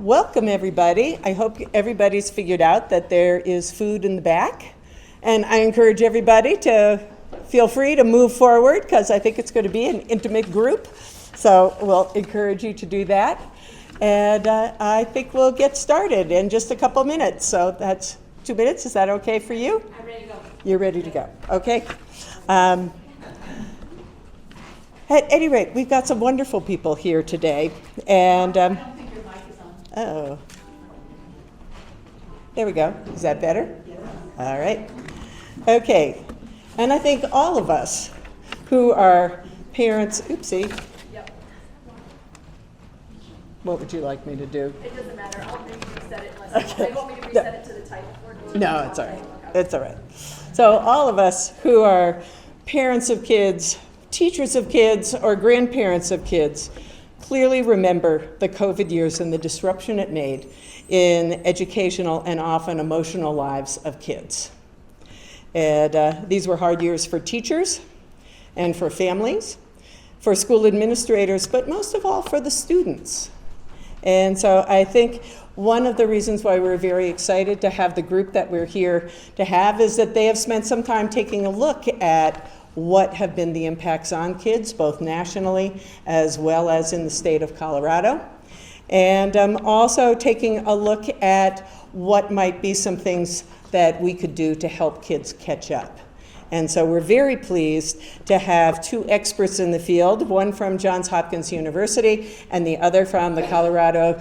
Welcome everybody. I hope everybody's figured out that there is food in the back. And I encourage everybody to feel free to move forward because I think it's going to be an intimate group. So we'll encourage you to do that. And I think we'll get started in just a couple minutes. So that's 2 minutes. Is that okay for you? I'm ready to go. You're ready to go. Okay. At any rate, we've got some wonderful people here today. And I don't think your mic is on. oh, there we go. Is that better? Yes. All right. Okay. And I think all of us who are parents, oopsie, Yep. what would you like me to do? It doesn't matter. I'll maybe reset it. Unless Okay. you want me to reset it to the title. No, it's all right. It's all right. So all of us who are parents of kids, teachers of kids, or grandparents of kids clearly remember the COVID years and the disruption it made in educational and often emotional lives of kids. And these were hard years for teachers and for families, for school administrators, but most of all for the students. And so I think one of the reasons why we're very excited to have the group that we're here to have is that they have spent some time taking a look at what have been the impacts on kids, both nationally as well as in the state of Colorado. And also taking a look at what might be some things that we could do to help kids catch up. And so we're very pleased to have two experts in the field, one from Johns Hopkins University and the other from the Colorado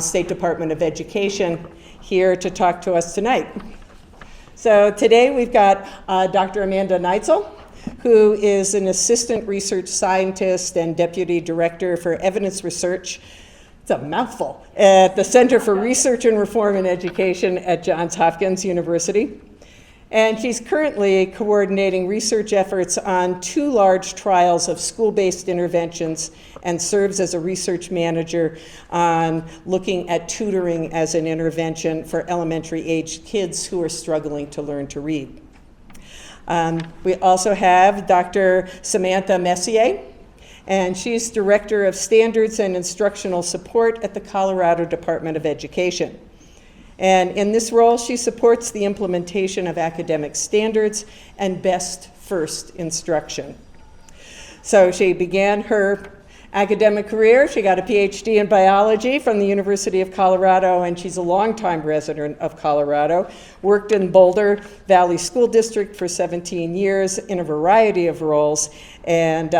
State Department of Education here to talk to us tonight. So today we've got Dr. Amanda Neitzel, who is an assistant research scientist and deputy director for evidence research. It's a mouthful, at the Center for Research and Reform in Education at Johns Hopkins University. And she's currently coordinating research efforts on 2 large trials of school-based interventions and serves as a research manager on looking at tutoring as an intervention for elementary-aged kids who are struggling to learn to read. We also have Dr. Samantha Messier, and she's Director of Standards and Instructional Support at the Colorado Department of Education. And in this role, she supports the implementation of academic standards and best first instruction. So she began her academic career. She got a PhD in biology from the University of Colorado, and she's a longtime resident of Colorado. Worked in Boulder Valley School District for 17 years in a variety of roles, and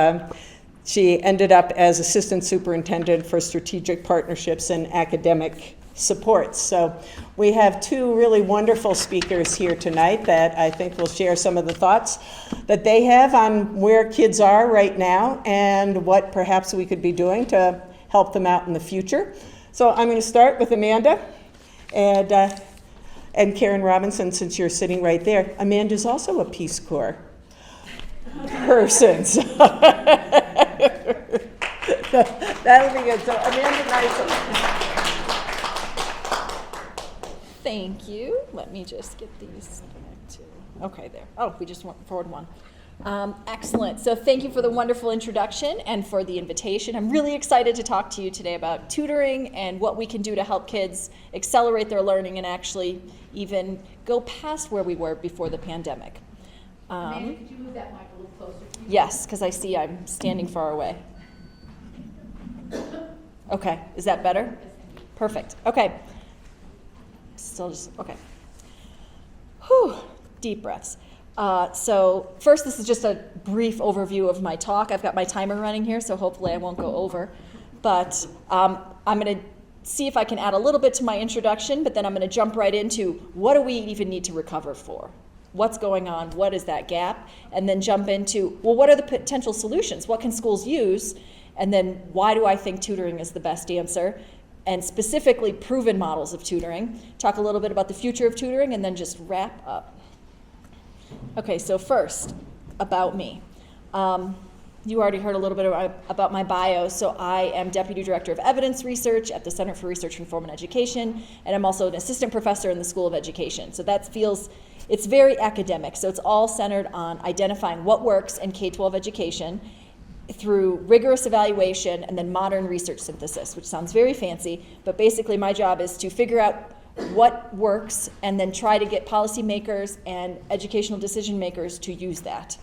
she ended up as assistant superintendent for strategic partnerships and academic supports. So we have 2 really wonderful speakers here tonight that I think will share some of the thoughts that they have on where kids are right now and what perhaps we could be doing to help them out in the future. So I'm going to start with Amanda and Karen Robinson, since you're sitting right there. Amanda's also a Peace Corps person. So that'll be good. So Amanda Neitzel. Thank you. Let me just get these back to, okay, there. Oh, we just went forward one. Excellent. So thank you for the wonderful introduction and for the invitation. I'm really excited to talk to you today about tutoring and what we can do to help kids accelerate their learning and actually even go past where we were before the pandemic. Amanda, could you move that mic a little closer to me? Yes, because I see I'm standing far away. Okay, is that better? Perfect. Okay. Still just, okay. Whew, deep breaths. So first, this is just a brief overview of my talk. I've got my timer running here, so hopefully I won't go over. But I'm going to see if I can add a little bit to my introduction, but then I'm going to jump right into what do we even need to recover for? What's going on? What is that gap? And then jump into, well, what are the potential solutions? What can schools use? And then why do I think tutoring is the best answer? And specifically proven models of tutoring. Talk a little bit about the future of tutoring and then just wrap up. Okay, so first, about me. You already heard a little bit about my bio. So I am Deputy Director of Evidence Research at the Center for Research and Reform in Education, and I'm also an assistant professor in the School of Education. So that feels, it's very academic. So it's all centered on identifying what works in K-12 education through rigorous evaluation and then modern research synthesis, which sounds very fancy, but basically my job is to figure out what works and then try to get policymakers and educational decision makers to use that.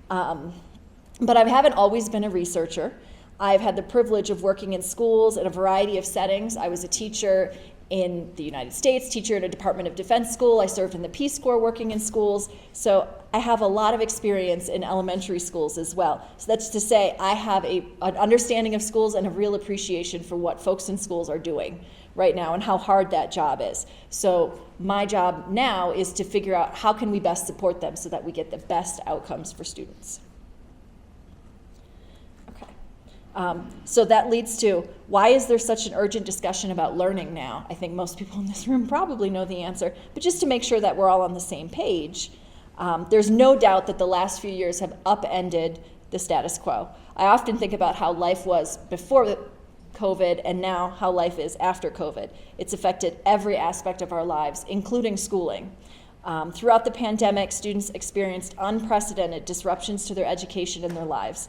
But I haven't always been a researcher. I've had the privilege of working in schools in a variety of settings. I was a teacher in the United States, teacher in a Department of Defense school. I served in the Peace Corps working in schools. So I have a lot of experience in elementary schools as well. So that's to say I have an understanding of schools and a real appreciation for what folks in schools are doing right now and how hard that job is. So my job now is to figure out how can we best support them so that we get the best outcomes for students. So that leads to, why is there such an urgent discussion about learning now? I think most people in this room probably know the answer, but just to make sure that we're all on the same page, there's no doubt that the last few years have upended the status quo. I often think about how life was before COVID and now how life is after COVID. It's affected every aspect of our lives, including schooling. Throughout the pandemic, students experienced unprecedented disruptions to their education and their lives.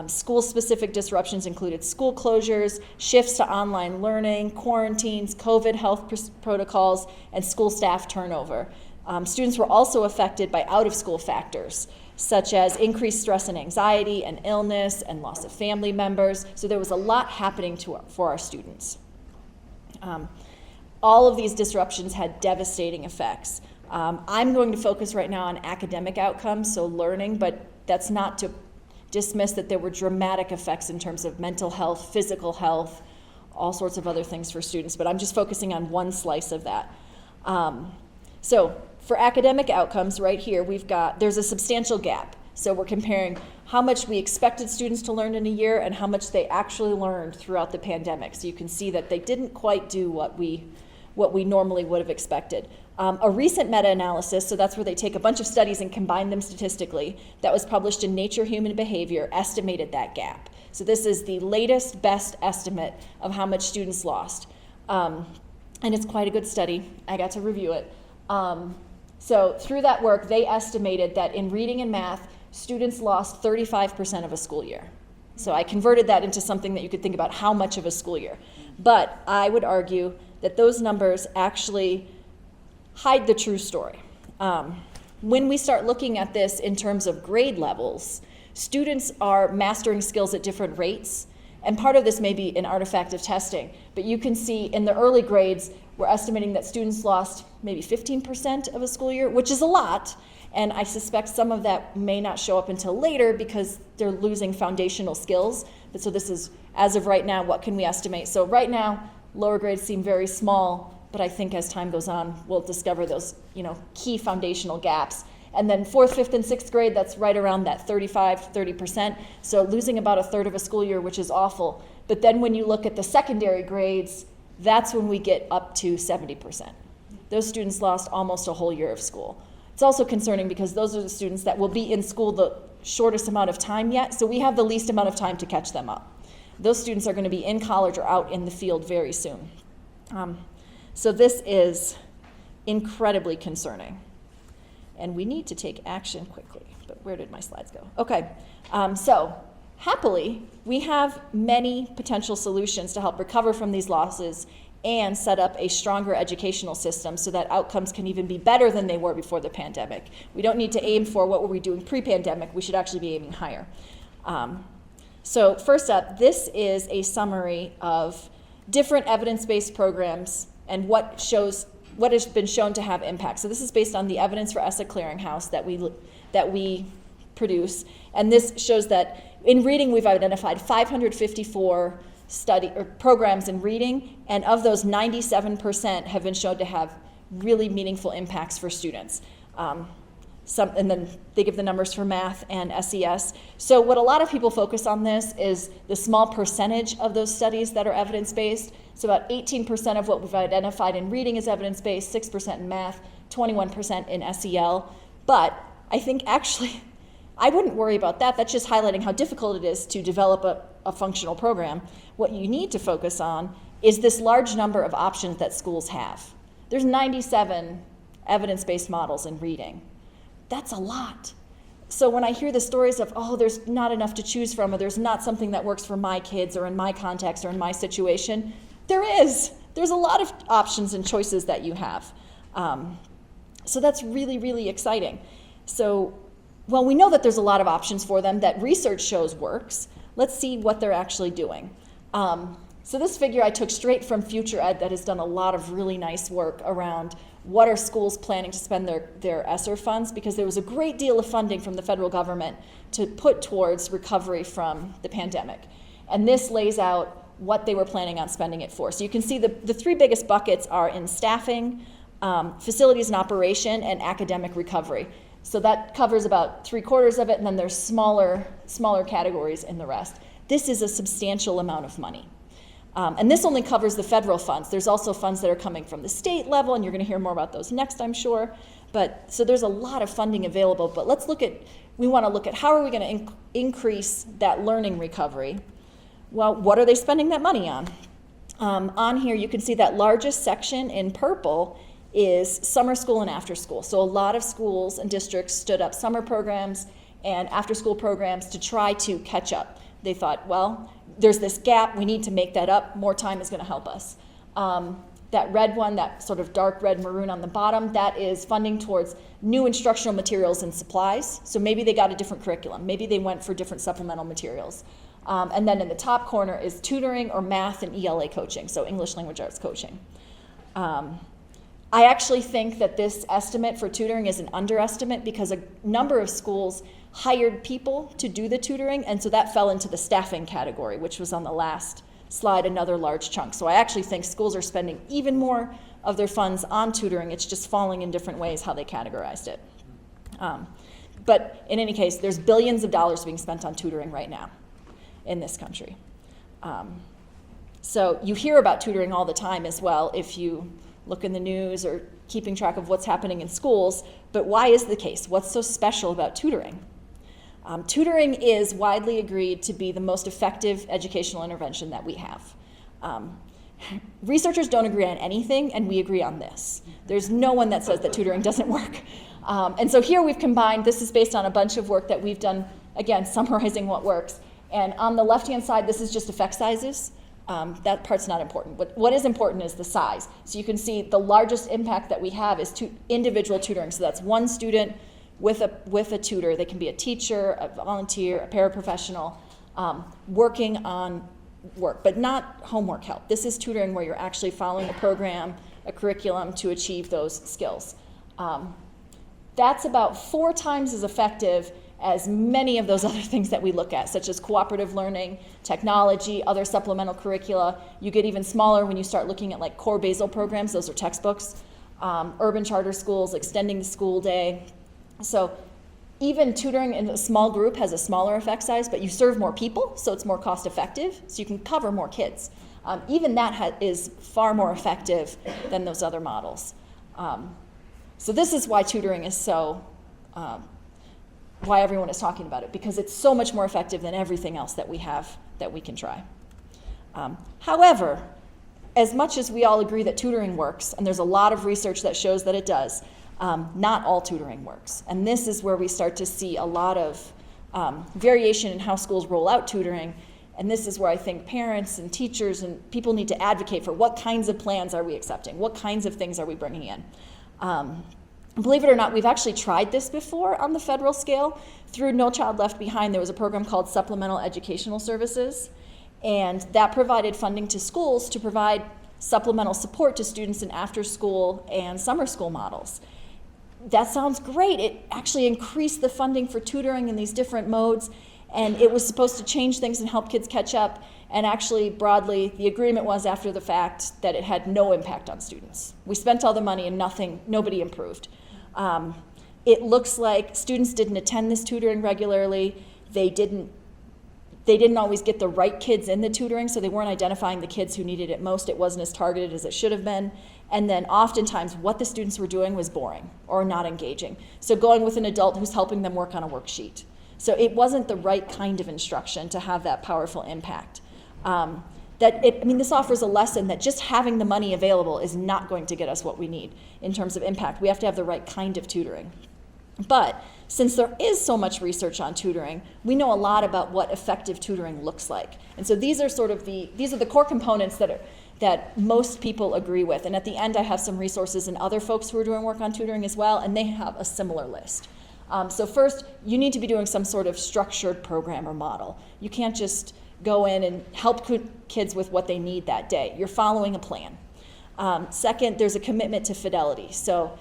School-specific disruptions included school closures, shifts to online learning, quarantines, COVID health protocols, and school staff turnover. Students were also affected by out-of-school factors, such as increased stress and anxiety and illness and loss of family members. So there was a lot happening for our students. All of these disruptions had devastating effects. I'm going to focus right now on academic outcomes, so learning, but that's not to dismiss that there were dramatic effects in terms of mental health, physical health, all sorts of other things for students, but I'm just focusing on one slice of that. So for academic outcomes right here, there's a substantial gap. So we're comparing how much we expected students to learn in a year and how much they actually learned throughout the pandemic. So you can see that they didn't quite do what we normally would have expected. A recent meta-analysis, so that's where they take a bunch of studies and combine them statistically, that was published in Nature Human Behavior, estimated that gap. So this is the latest best estimate of how much students lost. And it's quite a good study. I got to review it. So through that work, they estimated that in reading and math, students lost 35% of a school year. So I converted that into something that you could think about how much of a school year. But I would argue that those numbers actually hide the true story. When we start looking at this in terms of grade levels, students are mastering skills at different rates, and part of this may be an artifact of testing, but you can see in the early grades, we're estimating that students lost maybe 15% of a school year, which is a lot, and I suspect some of that may not show up until later because they're losing foundational skills. But so this is, as of right now, what can we estimate? So right now, lower grades seem very small, but I think as time goes on, we'll discover those, key foundational gaps. And then 4th, 5th, and 6th grade, that's right around that 30%. So losing about a third of a school year, which is awful. But then when you look at the secondary grades, that's when we get up to 70%. Those students lost almost a whole year of school. It's also concerning because those are the students that will be in school the shortest amount of time yet, so we have the least amount of time to catch them up. Those students are going to be in college or out in the field very soon. So this is incredibly concerning, and we need to take action quickly. But where did my slides go? Okay, so happily, we have many potential solutions to help recover from these losses and set up a stronger educational system so that outcomes can even be better than they were before the pandemic. We don't need to aim for what were we doing pre-pandemic, we should actually be aiming higher. So first up, this is a summary of different evidence-based programs and what has been shown to have impact. So this is based on the evidence for ESSA Clearinghouse that we produce, and this shows that in reading we've identified 554 programs in reading, and of those 97% have been shown to have really meaningful impacts for students. And then they give the numbers for math and SES. So what a lot of people focus on this is the small percentage of those studies that are evidence-based. So about 18% of what we've identified in reading is evidence-based, 6% in math, 21% in SEL. But I think actually, I wouldn't worry about that. That's just highlighting how difficult it is to develop a functional program. What you need to focus on is this large number of options that schools have. There's 97 evidence-based models in reading. That's a lot. So when I hear the stories of, oh, there's not enough to choose from, or there's not something that works for my kids or in my context or in my situation, there is. There's a lot of options and choices that you have. So that's really, really exciting. So, well, we know that there's a lot of options for them that research shows works. Let's see what they're actually doing. So this figure I took straight from Future Ed that has done a lot of really nice work around what are schools planning to spend their ESSER funds, because there was a great deal of funding from the federal government to put towards recovery from the pandemic. And this lays out what they were planning on spending it for. So you can see the three biggest buckets are in staffing, facilities and operation, and academic recovery. So that covers about 3/4 of it, and then there's smaller categories in the rest. This is a substantial amount of money. And this only covers the federal funds. There's also funds that are coming from the state level, and you're going to hear more about those next, I'm sure. So there's a lot of funding available, but we want to look at how are we going to increase that learning recovery. Well, what are they spending that money on? On here, you can see that largest section in purple is summer school and after school. So a lot of schools and districts stood up summer programs and after school programs to try to catch up. They thought, well, there's this gap, we need to make that up, more time is going to help us. That red one, that sort of dark red maroon on the bottom, that is funding towards new instructional materials and supplies. So maybe they got a different curriculum, maybe they went for different supplemental materials. And then in the top corner is tutoring or math and ELA coaching, so English Language Arts coaching. I actually think that this estimate for tutoring is an underestimate because a number of schools hired people to do the tutoring, and so that fell into the staffing category, which was on the last slide, another large chunk. So I actually think schools are spending even more of their funds on tutoring. It's just falling in different ways how they categorized it. But in any case, there's billions of dollars being spent on tutoring right now in this country. So you hear about tutoring all the time as well if you look in the news or keeping track of what's happening in schools, but why is the case? What's so special about tutoring? Tutoring is widely agreed to be the most effective educational intervention that we have. Researchers don't agree on anything, and we agree on this. There's no one that says that tutoring doesn't work. And so here we've combined, this is based on a bunch of work that we've done, again, summarizing what works. And on the left-hand side, this is just effect sizes. That part's not important. What is important is the size. So you can see the largest impact that we have is individual tutoring. So that's one student with a tutor. They can be a teacher, a volunteer, a paraprofessional, working on work, but not homework help. This is tutoring where you're actually following a program, a curriculum to achieve those skills. That's about 4 times as effective as many of those other things that we look at, such as cooperative learning, technology, other supplemental curricula. You get even smaller when you start looking at like core basal programs, those are textbooks, urban charter schools, extending the school day. So even tutoring in a small group has a smaller effect size, but you serve more people, so it's more cost effective, so you can cover more kids. Even that is far more effective than those other models. So this is why tutoring is so why everyone is talking about it, because it's so much more effective than everything else that we have that we can try. However, as much as we all agree that tutoring works, and there's a lot of research that shows that it does, not all tutoring works. And this is where we start to see a lot of variation in how schools roll out tutoring. And this is where I think parents and teachers and people need to advocate for what kinds of plans are we accepting? What kinds of things are we bringing in? Believe it or not, we've actually tried this before on the federal scale. Through No Child Left Behind, there was a program called Supplemental Educational Services, and that provided funding to schools to provide supplemental support to students in after-school and summer school models. That sounds great. It actually increased the funding for tutoring in these different modes, and it was supposed to change things and help kids catch up, and actually, broadly, the agreement was after the fact that it had no impact on students. We spent all the money and nobody improved. It looks like students didn't attend this tutoring regularly. They didn't always get the right kids in the tutoring, so they weren't identifying the kids who needed it most. It wasn't as targeted as it should have been. And then oftentimes what the students were doing was boring or not engaging. So going with an adult who's helping them work on a worksheet. So it wasn't the right kind of instruction to have that powerful impact. This offers a lesson that just having the money available is not going to get us what we need in terms of impact. We have to have the right kind of tutoring. But since there is so much research on tutoring, we know a lot about what effective tutoring looks like. And so these are the core components that most people agree with. And at the end, I have some resources and other folks who are doing work on tutoring as well, and they have a similar list. So first, you need to be doing some sort of structured program or model. You can't just go in and help kids with what they need that day. You're following a plan. Second, there's a commitment to fidelity. So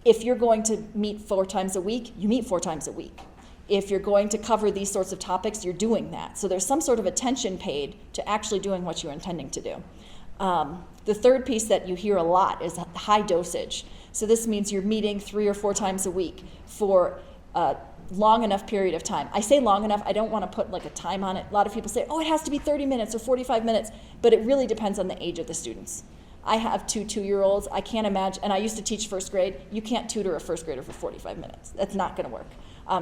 if you're going to meet 4 times a week, you meet 4 times a week. If you're going to cover these sorts of topics, you're doing that. So there's some sort of attention paid to actually doing what you're intending to do. The third piece that you hear a lot is high dosage. So this means you're meeting 3 or 4 times a week for a long enough period of time. I say long enough, I don't want to put like a time on it. A lot of people say, oh, it has to be 30 minutes or 45 minutes, but it really depends on the age of the students. I have 2 2-year-olds. I can't imagine, and I used to teach first grade. You can't tutor a first grader for 45 minutes. That's not going to work.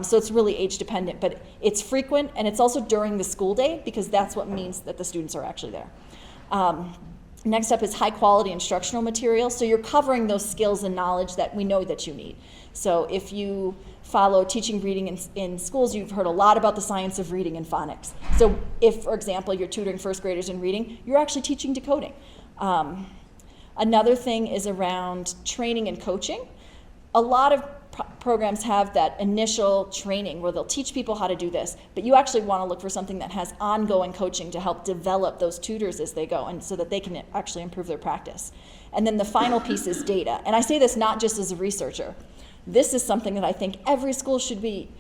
So it's really age dependent, but it's frequent, and it's also during the school day because that's what means that the students are actually there. Next up is high quality instructional material. So you're covering those skills and knowledge that we know that you need. So if you follow teaching reading in schools, you've heard a lot about the science of reading and phonics. So if, for example, you're tutoring first graders in reading, you're actually teaching decoding. Another thing is around training and coaching. A lot of programs have that initial training where they'll teach people how to do this, but you actually want to look for something that has ongoing coaching to help develop those tutors as they go and so that they can actually improve their practice. And then the final piece is data. And I say this not just as a researcher. This is something that I think every school should be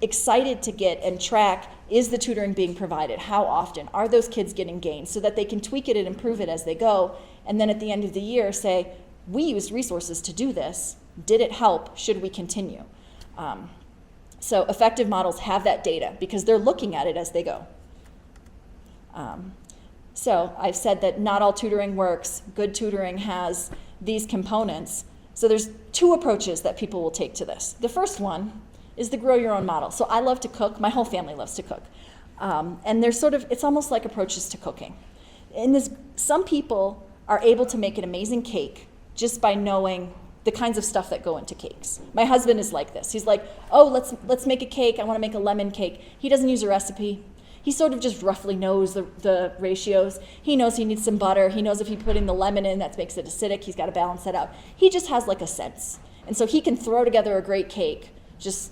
excited to get and track. Is the tutoring being provided? How often? Are those kids getting gains? So that they can tweak it and improve it as they go. And then at the end of the year say, we used resources to do this. Did it help? Should we continue? So effective models have that data because they're looking at it as they go. So I've said that not all tutoring works. Good tutoring has these components. So there's 2 approaches that people will take to this. The first one is the grow your own model. So I love to cook. My whole family loves to cook. And there's it's almost like approaches to cooking. Some people are able to make an amazing cake just by knowing the kinds of stuff that go into cakes. My husband is like this. He's like, oh, let's make a cake. I want to make a lemon cake. He doesn't use a recipe. He sort of just roughly knows the ratios. He knows he needs some butter. He knows if he putting the lemon in, that makes it acidic. He's got to balance that out. He just has like a sense. And so he can throw together a great cake just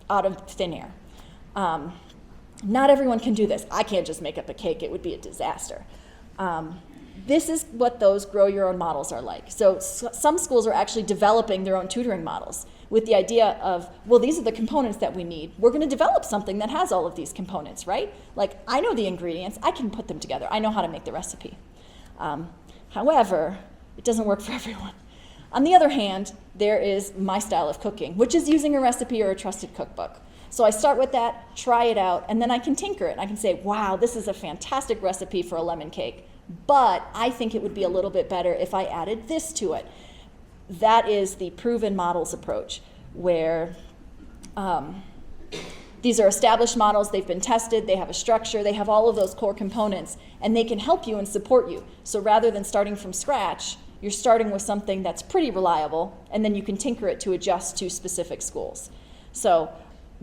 out of thin air. Not everyone can do this. I can't just make up a cake. It would be a disaster. This is what those grow your own models are like. So some schools are actually developing their own tutoring models with the idea of, well, these are the components that we need. We're going to develop something that has all of these components, right? Like, I know the ingredients. I can put them together. I know how to make the recipe. However, it doesn't work for everyone. On the other hand, there is my style of cooking, which is using a recipe or a trusted cookbook. So I start with that, try it out, and then I can tinker it. And I can say, wow, this is a fantastic recipe for a lemon cake, but I think it would be a little bit better if I added this to it. That is the proven models approach, where these are established models, they've been tested, they have a structure, they have all of those core components, and they can help you and support you. So rather than starting from scratch, you're starting with something that's pretty reliable, and then you can tinker it to adjust to specific schools. So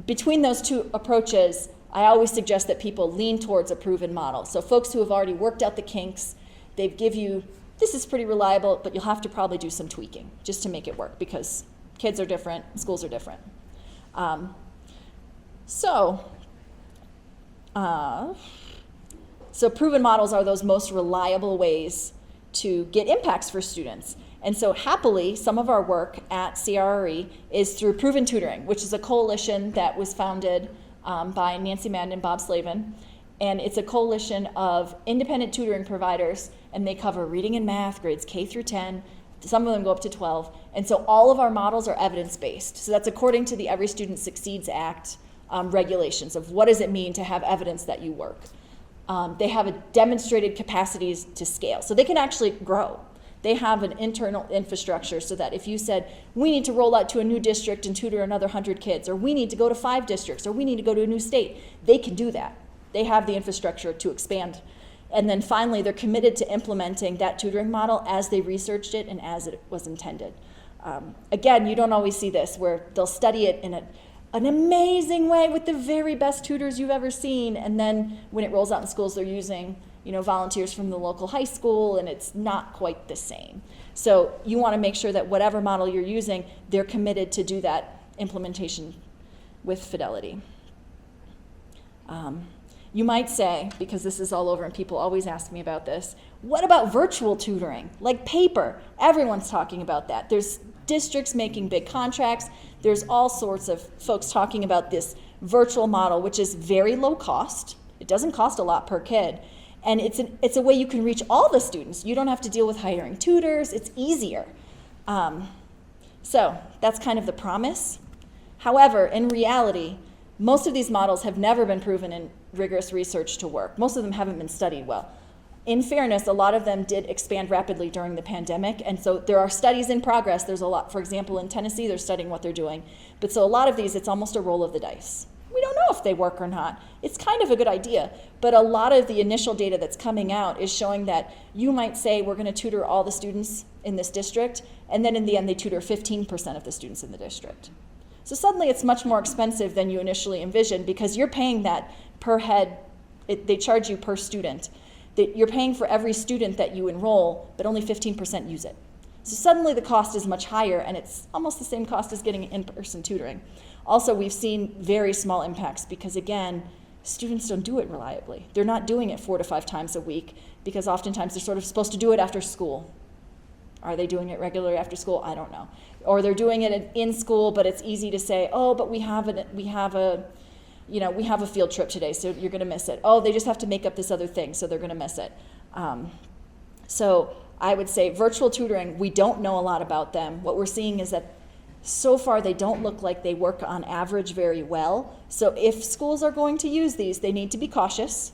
between those 2 approaches, I always suggest that people lean towards a proven model. So folks who have already worked out the kinks, they give you, this is pretty reliable, but you'll have to probably do some tweaking just to make it work because kids are different, schools are different. So proven models are those most reliable ways to get impacts for students. And so happily, some of our work at CRRE is through Proven Tutoring, which is a coalition that was founded by Nancy Madden and Bob Slavin. And it's a coalition of independent tutoring providers, and they cover reading and math, grades K through 10. Some of them go up to 12. And so all of our models are evidence-based. So that's according to the Every Student Succeeds Act regulations of what does it mean to have evidence that you work. They have a demonstrated capacities to scale. So they can actually grow. They have an internal infrastructure so that if you said, we need to roll out to a new district and tutor another 100 kids, or we need to go to 5 districts, or we need to go to a new state, they can do that. They have the infrastructure to expand. And then finally, they're committed to implementing that tutoring model as they researched it and as it was intended. Again, you don't always see this, where they'll study it in an amazing way with the very best tutors you've ever seen, and then when it rolls out in schools, they're using volunteers from the local high school, and it's not quite the same. So you want to make sure that whatever model you're using, they're committed to do that implementation with fidelity. You might say, because this is all over and people always ask me about this, what about virtual tutoring, like paper? Everyone's talking about that. There's districts making big contracts. There's all sorts of folks talking about this virtual model, which is very low cost. It doesn't cost a lot per kid. And it's a way you can reach all the students. You don't have to deal with hiring tutors. It's easier. So that's kind of the promise. However, in reality, most of these models have never been proven in rigorous research to work. Most of them haven't been studied well. In fairness, a lot of them did expand rapidly during the pandemic, and so there are studies in progress. There's a lot, for example, in Tennessee, they're studying what they're doing. But so a lot of these, it's almost a roll of the dice. We don't know if they work or not. It's kind of a good idea, but a lot of the initial data that's coming out is showing that you might say we're going to tutor all the students in this district, and then in the end they tutor 15% of the students in the district. So suddenly it's much more expensive than you initially envisioned because you're paying that per head. They charge you per student. You're paying for every student that you enroll, but only 15% use it. So suddenly the cost is much higher, and it's almost the same cost as getting in-person tutoring. Also, we've seen very small impacts because, again, students don't do it reliably. They're not doing it 4 to 5 times a week because oftentimes they're sort of supposed to do it after school. Are they doing it regularly after school? I don't know. Or they're doing it in school, but it's easy to say, oh, but we have a field trip today, so you're going to miss it. Oh, they just have to make up this other thing, so they're going to miss it. So I would say virtual tutoring, we don't know a lot about them. What we're seeing is that so far they don't look like they work on average very well. So if schools are going to use these, they need to be cautious.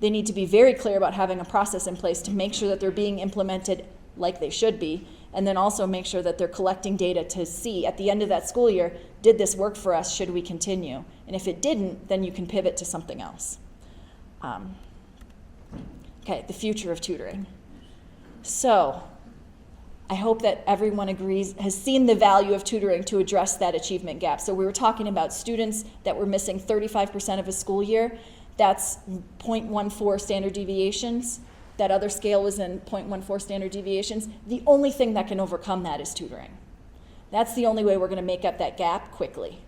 They need to be very clear about having a process in place to make sure that they're being implemented like they should be, and then also make sure that they're collecting data to see at the end of that school year, did this work for us, should we continue? And if it didn't, then you can pivot to something else. Okay, the future of tutoring. So I hope that everyone has seen the value of tutoring to address that achievement gap. So we were talking about students that were missing 35% of a school year. That's 0.14 standard deviations. That other scale was in 0.14 standard deviations. The only thing that can overcome that is tutoring. That's the only way we're going to make up that gap quickly.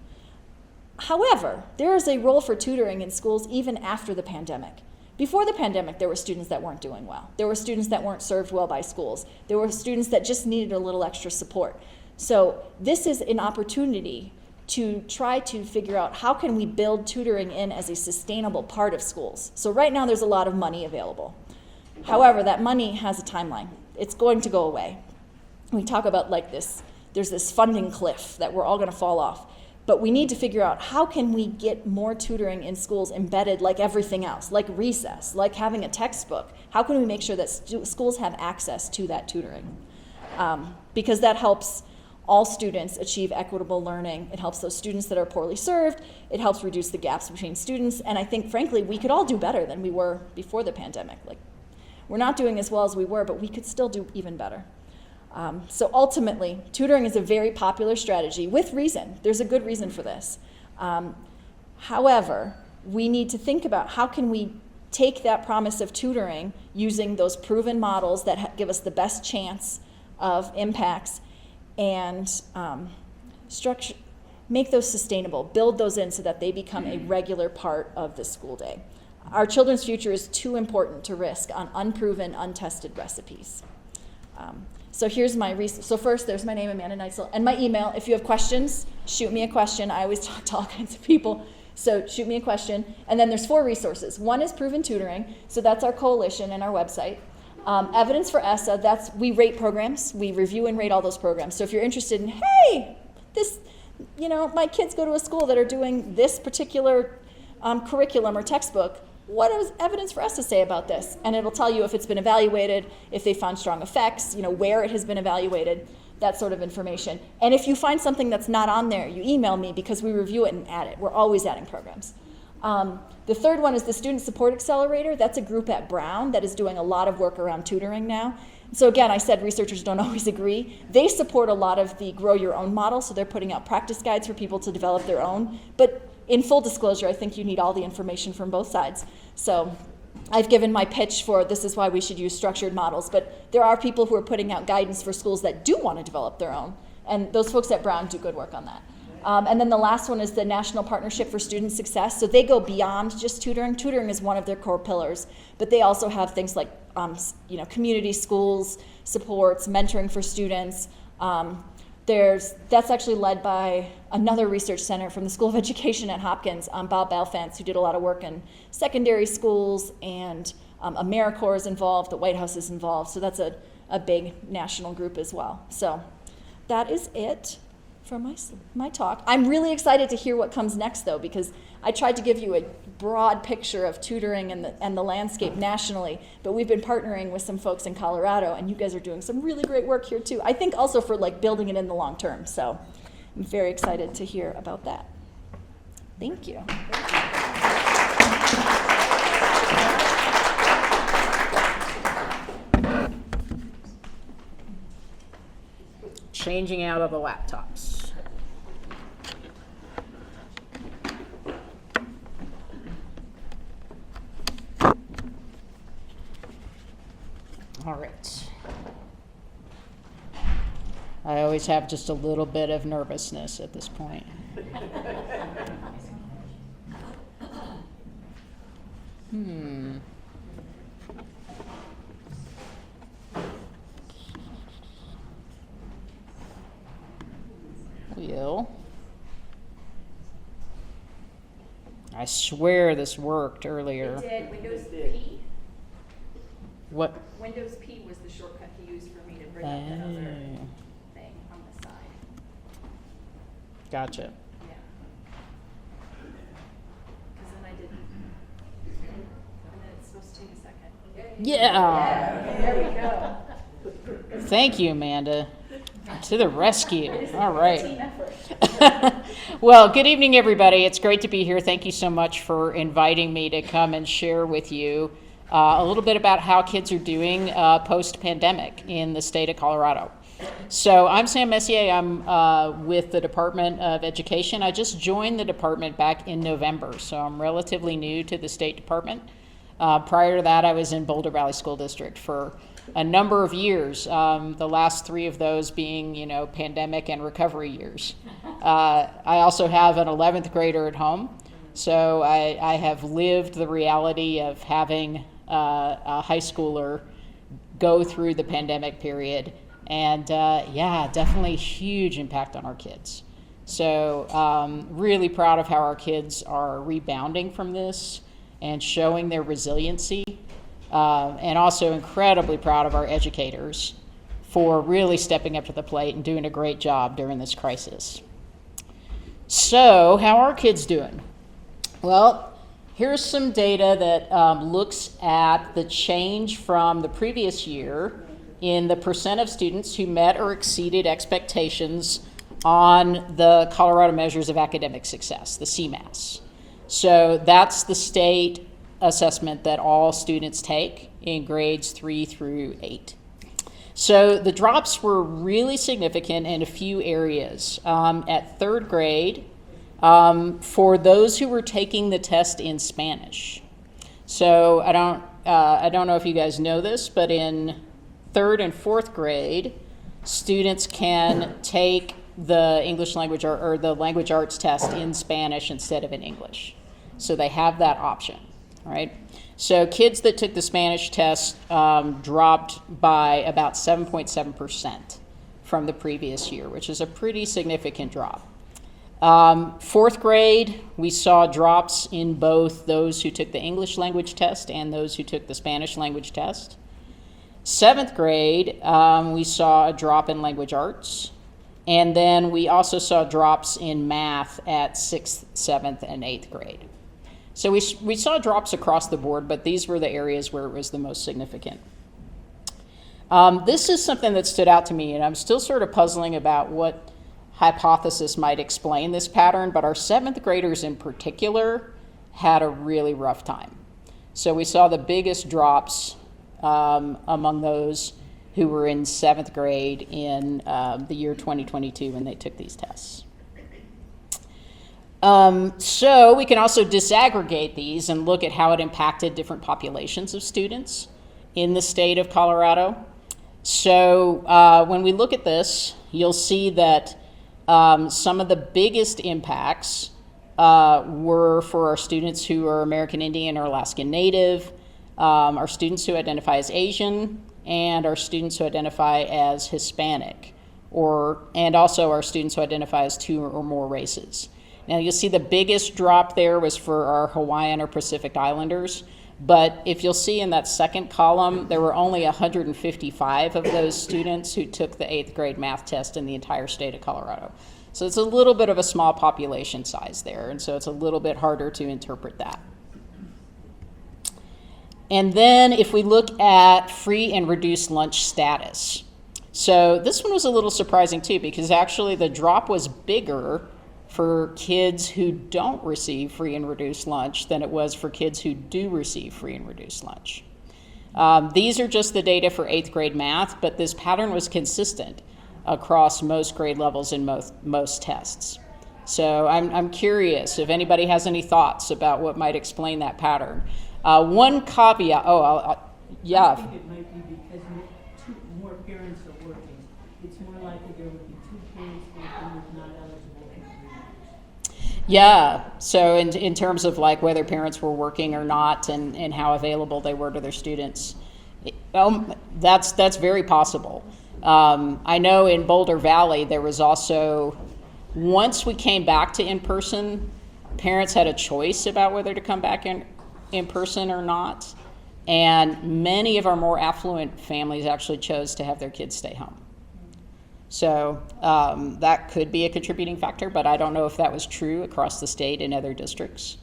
However, there is a role for tutoring in schools even after the pandemic. Before the pandemic, there were students that weren't doing well. There were students that weren't served well by schools. There were students that just needed a little extra support. So this is an opportunity to try to figure out how can we build tutoring in as a sustainable part of schools. So right now there's a lot of money available. However, that money has a timeline. It's going to go away. We talk about like this, there's this funding cliff that we're all going to fall off. But we need to figure out how can we get more tutoring in schools embedded like everything else, like recess, like having a textbook. How can we make sure that schools have access to that tutoring? Because that helps all students achieve equitable learning. It helps those students that are poorly served. It helps reduce the gaps between students. And I think, frankly, we could all do better than we were before the pandemic. Like, we're not doing as well as we were, but we could still do even better. So ultimately, tutoring is a very popular strategy with reason. There's a good reason for this. However, we need to think about how can we take that promise of tutoring using those proven models that give us the best chance of impacts and make those sustainable, build those in so that they become a regular part of the school day. Our children's future is too important to risk on unproven, untested recipes. So here's my so first, there's my name, Amanda Neitzel, and my email. If you have questions, shoot me a question. I always talk to all kinds of people, so shoot me a question. And then there's 4 resources. One is Proven Tutoring, so that's our coalition and our website. Evidence for ESSA, we rate programs. We review and rate all those programs. So if you're interested in, hey, my kids go to a school that are doing this particular curriculum or textbook, what does Evidence for ESSA say about this? And it'll tell you if it's been evaluated, if they found strong effects, where it has been evaluated, that sort of information. And if you find something that's not on there, you email me because we review it and add it. We're always adding programs. The third one is the Student Support Accelerator. That's a group at Brown that is doing a lot of work around tutoring now. So again, I said researchers don't always agree. They support a lot of the grow your own model, so they're putting out practice guides for people to develop their own. But in full disclosure, I think you need all the information from both sides. So I've given my pitch for this is why we should use structured models, but there are people who are putting out guidance for schools that do want to develop their own, and those folks at Brown do good work on that. And then the last one is the National Partnership for Student Success. So they go beyond just tutoring. Tutoring is one of their core pillars, but they also have things like community schools, supports, mentoring for students. That's actually led by another research center from the School of Education at Hopkins, Bob Balfance, who did a lot of work in secondary schools, and AmeriCorps is involved, the White House is involved, so that's a big national group as well. So that is it for my talk. I'm really excited to hear what comes next, though, because I tried to give you a broad picture of tutoring and the landscape nationally, but we've been partnering with some folks in Colorado, and you guys are doing some really great work here too. I think also for building it in the long term. So I'm very excited to hear about that. Thank you. Changing out of the laptops. All right. I always have just a little bit of nervousness at this point. I swear this worked earlier. It did. Windows P. What? Windows P was the shortcut he used for me to bring up that other thing on the side. Gotcha. Yeah. Because then I didn't. And then it's supposed to take a second. Yeah. There we go. Thank you, Amanda. To the rescue. All right. Team effort. Well, good evening, everybody. It's great to be here. Thank you so much for inviting me to come and share with you a little bit about how kids are doing post-pandemic in the state of Colorado. So I'm Sam Messier. I'm with the Department of Education. I just joined the department back in November, so I'm relatively new to the State Department. Prior to that, I was in Boulder Valley School District for a number of years, the last 3 of those being, pandemic and recovery years. I also have an 11th grader at home, so I have lived the reality of having a high schooler go through the pandemic period, and definitely huge impact on our kids. So really proud of how our kids are rebounding from this and showing their resiliency. And also incredibly proud of our educators for really stepping up to the plate and doing a great job during this crisis. So, how are kids doing? Well, here's some data that looks at the change from the previous year in the percent of students who met or exceeded expectations on the Colorado Measures of Academic Success, the CMAS. So that's the state assessment that all students take in grades 3 through 8. So the drops were really significant in a few areas. At 3rd grade, for those who were taking the test in Spanish. So I don't know if you guys know this, but in 3rd and 4th grade, students can take the English language or the language arts test in Spanish instead of in English. So they have that option. Right? So kids that took the Spanish test dropped by about 7.7% from the previous year, which is a pretty significant drop. 4th grade, we saw drops in both those who took the English language test and those who took the Spanish language test. 7th grade, we saw a drop in language arts. And then we also saw drops in math at 6th, 7th, and 8th grade. So we saw drops across the board, but these were the areas where it was the most significant. This is something that stood out to me, and I'm still sort of puzzling about what hypothesis might explain this pattern, but our 7th graders in particular had a really rough time. So we saw the biggest drops among those who were in 7th grade in the year 2022 when they took these tests. So we can also disaggregate these and look at how it impacted different populations of students in the state of Colorado. So when we look at this, you'll see that some of the biggest impacts were for our students who are American Indian or Alaskan Native, our students who identify as Asian, and our students who identify as Hispanic, and also our students who identify as 2 or more races. Now you'll see the biggest drop there was for our Hawaiian or Pacific Islanders, but if you'll see in that second column, there were only 155 of those students who took the 8th grade math test in the entire state of Colorado. So it's a little bit of a small population size there, and so it's a little bit harder to interpret that. And then if we look at free and reduced lunch status. So this one was a little surprising too, because actually the drop was bigger for kids who don't receive free and reduced lunch than it was for kids who do receive free and reduced lunch. These are just the data for 8th grade math, but this pattern was consistent across most grade levels in most tests. So I'm curious if anybody has any thoughts about what might explain that pattern. One caveat, yeah. I think it might be because more parents are working. It's more likely there would be 2 parents working who's not eligible for 3 hours. Yeah, so in terms of like whether parents were working or not and how available they were to their students, that's very possible. I know in Boulder Valley there was also, once we came back to in-person, parents had a choice about whether to come back in person or not, and many of our more affluent families actually chose to have their kids stay home. So that could be a contributing factor, but I don't know if that was true across the state in other districts.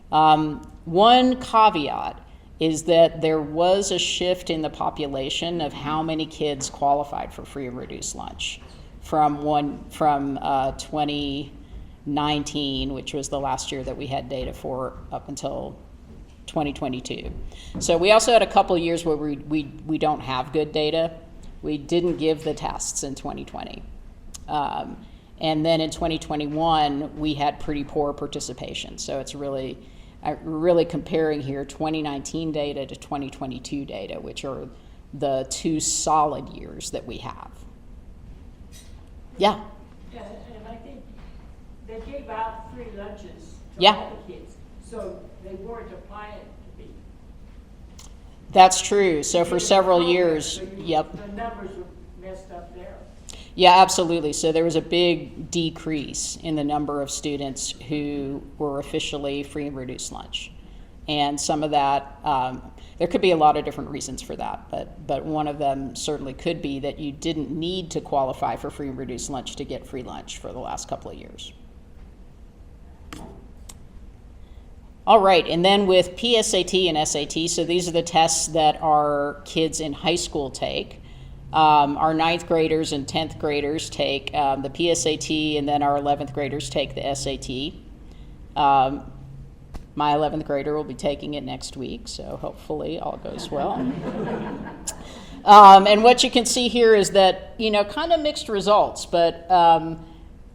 One caveat is that there was a shift in the population of how many kids qualified for free and reduced lunch from 2019, which was the last year that we had data for, up until 2022. So we also had a couple of years where we don't have good data. We didn't give the tests in 2020. And then in 2021, we had pretty poor participation. So it's really comparing here 2019 data to 2022 data, which are the 2 solid years that we have. Yeah? Yeah, and I think they gave out free lunches to Yeah. all the kids, so they weren't applying to be. That's true. So for several years, So yep. The numbers were messed up there. Yeah, absolutely. So there was a big decrease in the number of students who were officially free and reduced lunch. And some of that, there could be a lot of different reasons for that, but one of them certainly could be that you didn't need to qualify for free and reduced lunch to get free lunch for the last couple of years. All right, and then with PSAT and SAT, so these are the tests that our kids in high school take. Our 9th graders and 10th graders take the PSAT, and then our 11th graders take the SAT. My 11th grader will be taking it next week, so hopefully all goes well. And what you can see here is that, kind of mixed results, but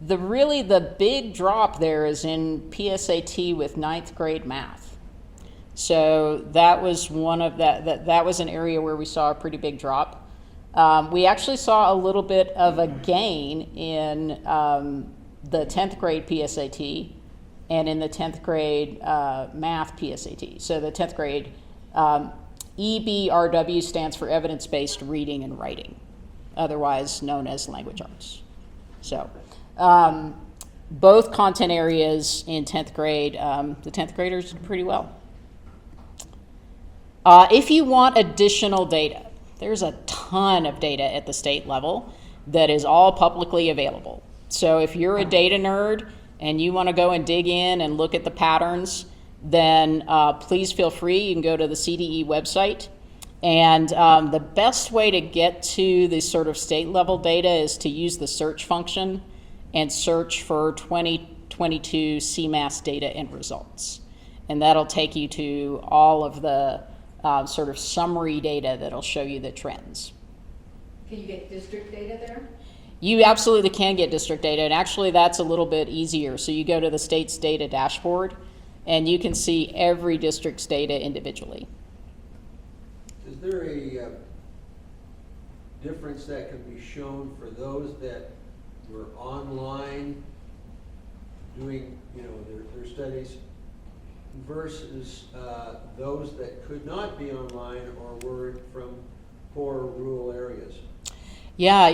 the big drop there is in PSAT with 9th grade math. So that was that was an area where we saw a pretty big drop. We actually saw a little bit of a gain in the 10th grade PSAT and in the 10th grade math PSAT. So the 10th grade EBRW stands for evidence-based reading and writing, otherwise known as language arts. So both content areas in 10th grade, the 10th graders did pretty well. If you want additional data, there's a ton of data at the state level that is all publicly available. So if you're a data nerd and you want to go and dig in and look at the patterns, then please feel free. You can go to the CDE website. And the best way to get to the sort of state level data is to use the search function and search for 2022 CMAS data and results. And that'll take you to all of the sort of summary data that'll show you the trends. Can you get district data there? You absolutely can get district data, and actually that's a little bit easier. So you go to the state's data dashboard, and you can see every district's data individually. Is there a difference that can be shown for those that were online doing, their studies versus those that could not be online or were from poor rural areas? Yeah,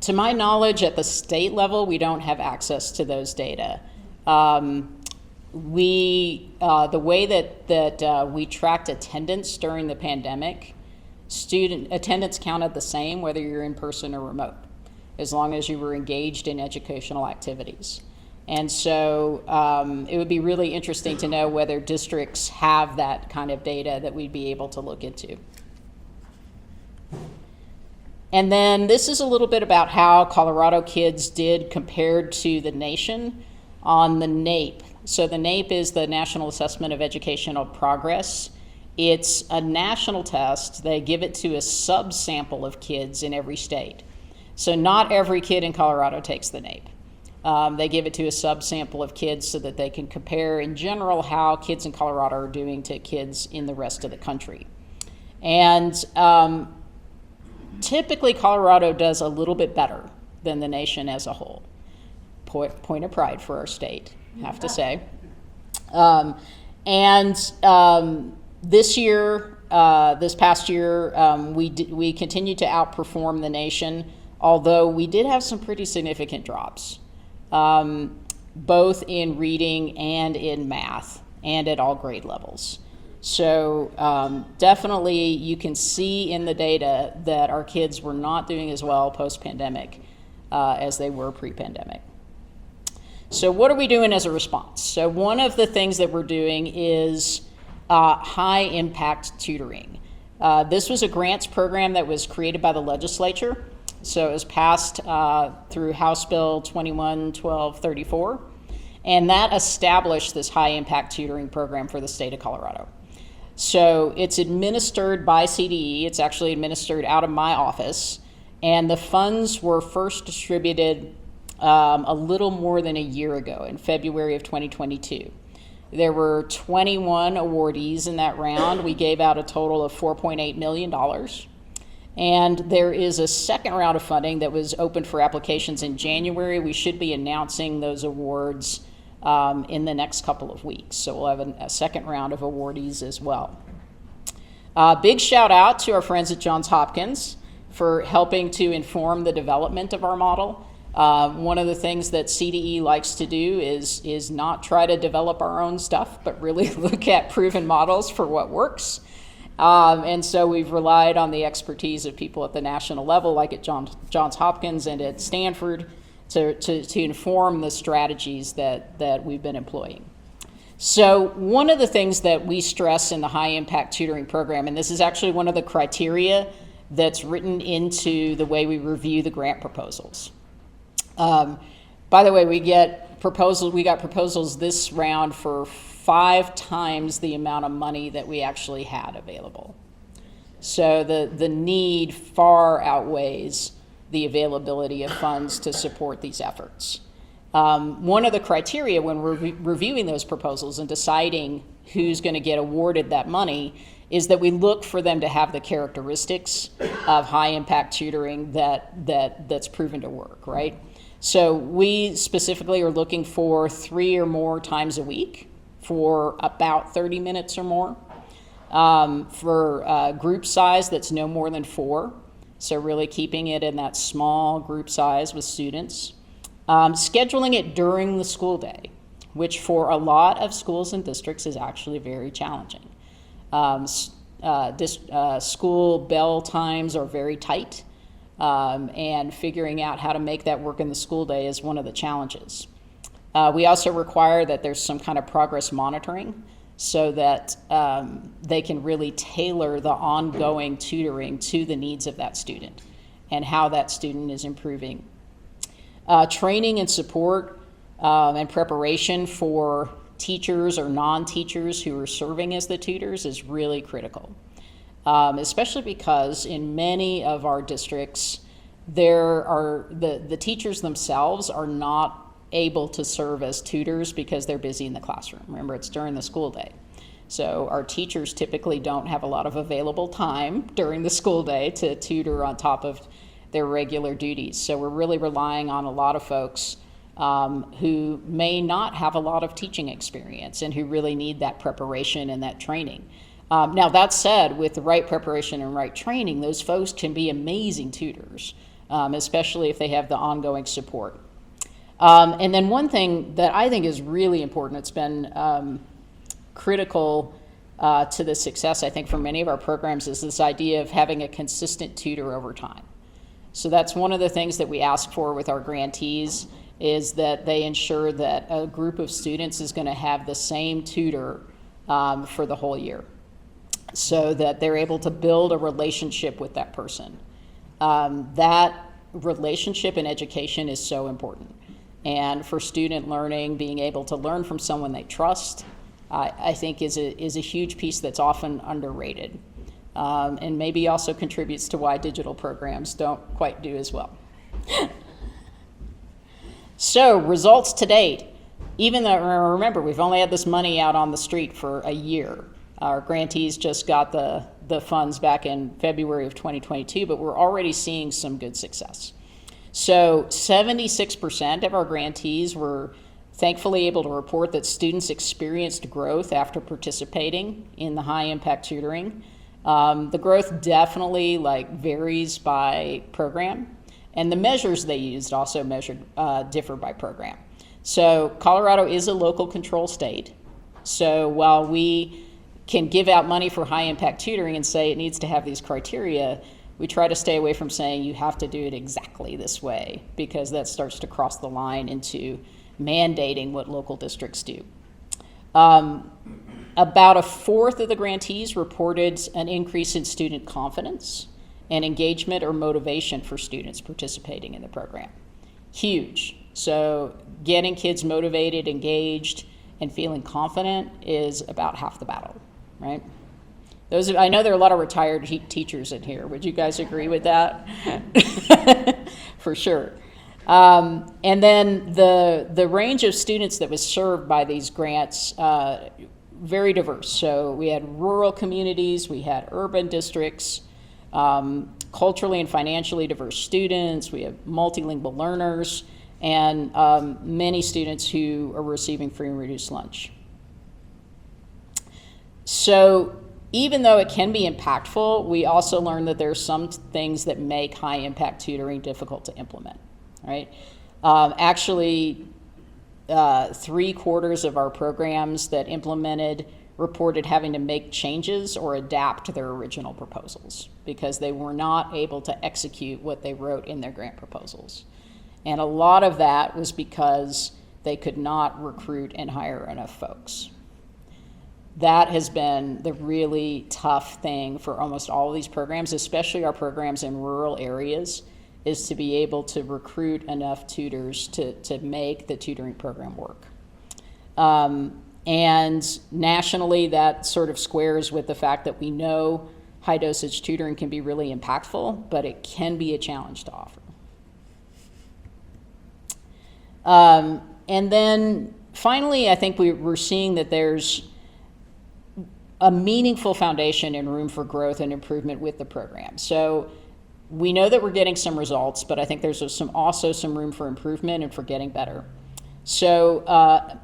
to my knowledge, at the state level, we don't have access to those data. The way that we tracked attendance during the pandemic, student attendance counted the same whether you're in person or remote, as long as you were engaged in educational activities. And so it would be really interesting to know whether districts have that kind of data that we'd be able to look into. And then this is a little bit about how Colorado kids did compared to the nation on the NAEP. So the NAEP is the National Assessment of Educational Progress. It's a national test. They give it to a subsample of kids in every state. So not every kid in Colorado takes the NAEP. They give it to a subsample of kids so that they can compare in general how kids in Colorado are doing to kids in the rest of the country. And typically, Colorado does a little bit better than the nation as a whole. Point of pride for our state, I have to say. This year, this past year, we continued to outperform the nation, although we did have some pretty significant drops, both in reading and in math, and at all grade levels. So definitely you can see in the data that our kids were not doing as well post-pandemic as they were pre-pandemic. So what are we doing as a response? So one of the things that we're doing is high impact tutoring. This was a grants program that was created by the legislature. So it was passed through House Bill 21-1234, and that established this high impact tutoring program for the state of Colorado. So it's administered by CDE. It's actually administered out of my office. And the funds were first distributed a little more than a year ago, in February of 2022. There were 21 awardees in that round. We gave out a total of $4.8 million. And there is a second round of funding that was open for applications in January. We should be announcing those awards in the next couple of weeks. So we'll have a second round of awardees as well. Big shout out to our friends at Johns Hopkins for helping to inform the development of our model. One of the things that CDE likes to do is not try to develop our own stuff, but really look at proven models for what works. And so we've relied on the expertise of people at the national level, like at Johns Hopkins and at Stanford, to inform the strategies that we've been employing. So one of the things that we stress in the high impact tutoring program, and this is actually one of the criteria that's written into the way we review the grant proposals. By the way, we got proposals this round for 5 times the amount of money that we actually had available. So the need far outweighs the availability of funds to support these efforts. One of the criteria when we're reviewing those proposals and deciding who's going to get awarded that money is that we look for them to have the characteristics of high impact tutoring that's proven to work, right? So we specifically are looking for 3 or more times a week for about 30 minutes or more. For group size that's no more than 4. So really keeping it in that small group size with students. Scheduling it during the school day, which for a lot of schools and districts is actually very challenging. School bell times are very tight, and figuring out how to make that work in the school day is one of the challenges. We also require that there's some kind of progress monitoring so that they can really tailor the ongoing tutoring to the needs of that student and how that student is improving. Training and support and preparation for teachers or non-teachers who are serving as the tutors is really critical. especially because in many of our districts, the teachers themselves are not able to serve as tutors because they're busy in the classroom. Remember, it's during the school day. So our teachers typically don't have a lot of available time during the school day to tutor on top of their regular duties. So we're really relying on a lot of folks who may not have a lot of teaching experience and who really need that preparation and that training. Now, that said, with the right preparation and right training, those folks can be amazing tutors, especially if they have the ongoing support. And then one thing that I think is really important, it's been critical to the success, I think, for many of our programs, is this idea of having a consistent tutor over time. So that's one of the things that we ask for with our grantees, is that they ensure that a group of students is going to have the same tutor for the whole year, so that they're able to build a relationship with that person. That relationship in education is so important. And for student learning, being able to learn from someone they trust, I think is a huge piece that's often underrated. And maybe also contributes to why digital programs don't quite do as well. So, results to date. Even though, remember, we've only had this money out on the street for a year. Our grantees just got the funds back in February of 2022, but we're already seeing some good success. So 76% of our grantees were thankfully able to report that students experienced growth after participating in the high impact tutoring. The growth definitely varies by program, and the measures they used also differ by program. So Colorado is a local control state. So while we can give out money for high impact tutoring and say it needs to have these criteria, we try to stay away from saying you have to do it exactly this way, because that starts to cross the line into mandating what local districts do. About a fourth of the grantees reported an increase in student confidence and engagement or motivation for students participating in the program. Huge. So getting kids motivated, engaged, and feeling confident is about half the battle, right? I know there are a lot of retired teachers in here. Would you guys agree with that? For sure. And then the range of students that was served by these grants, very diverse. So we had rural communities, we had urban districts, culturally and financially diverse students, we have multilingual learners, and many students who are receiving free and reduced lunch. So even though it can be impactful, we also learned that there's some things that make high impact tutoring difficult to implement, right? Actually, 3/4 of our programs that implemented reported having to make changes or adapt to their original proposals because they were not able to execute what they wrote in their grant proposals. And a lot of that was because they could not recruit and hire enough folks. That has been the really tough thing for almost all of these programs, especially our programs in rural areas, is to be able to recruit enough tutors to make the tutoring program work. And nationally, that sort of squares with the fact that we know high dosage tutoring can be really impactful, but it can be a challenge to offer. And then finally, I think we're seeing that there's a meaningful foundation and room for growth and improvement with the program. So we know that we're getting some results, but I think there's also some room for improvement and for getting better. So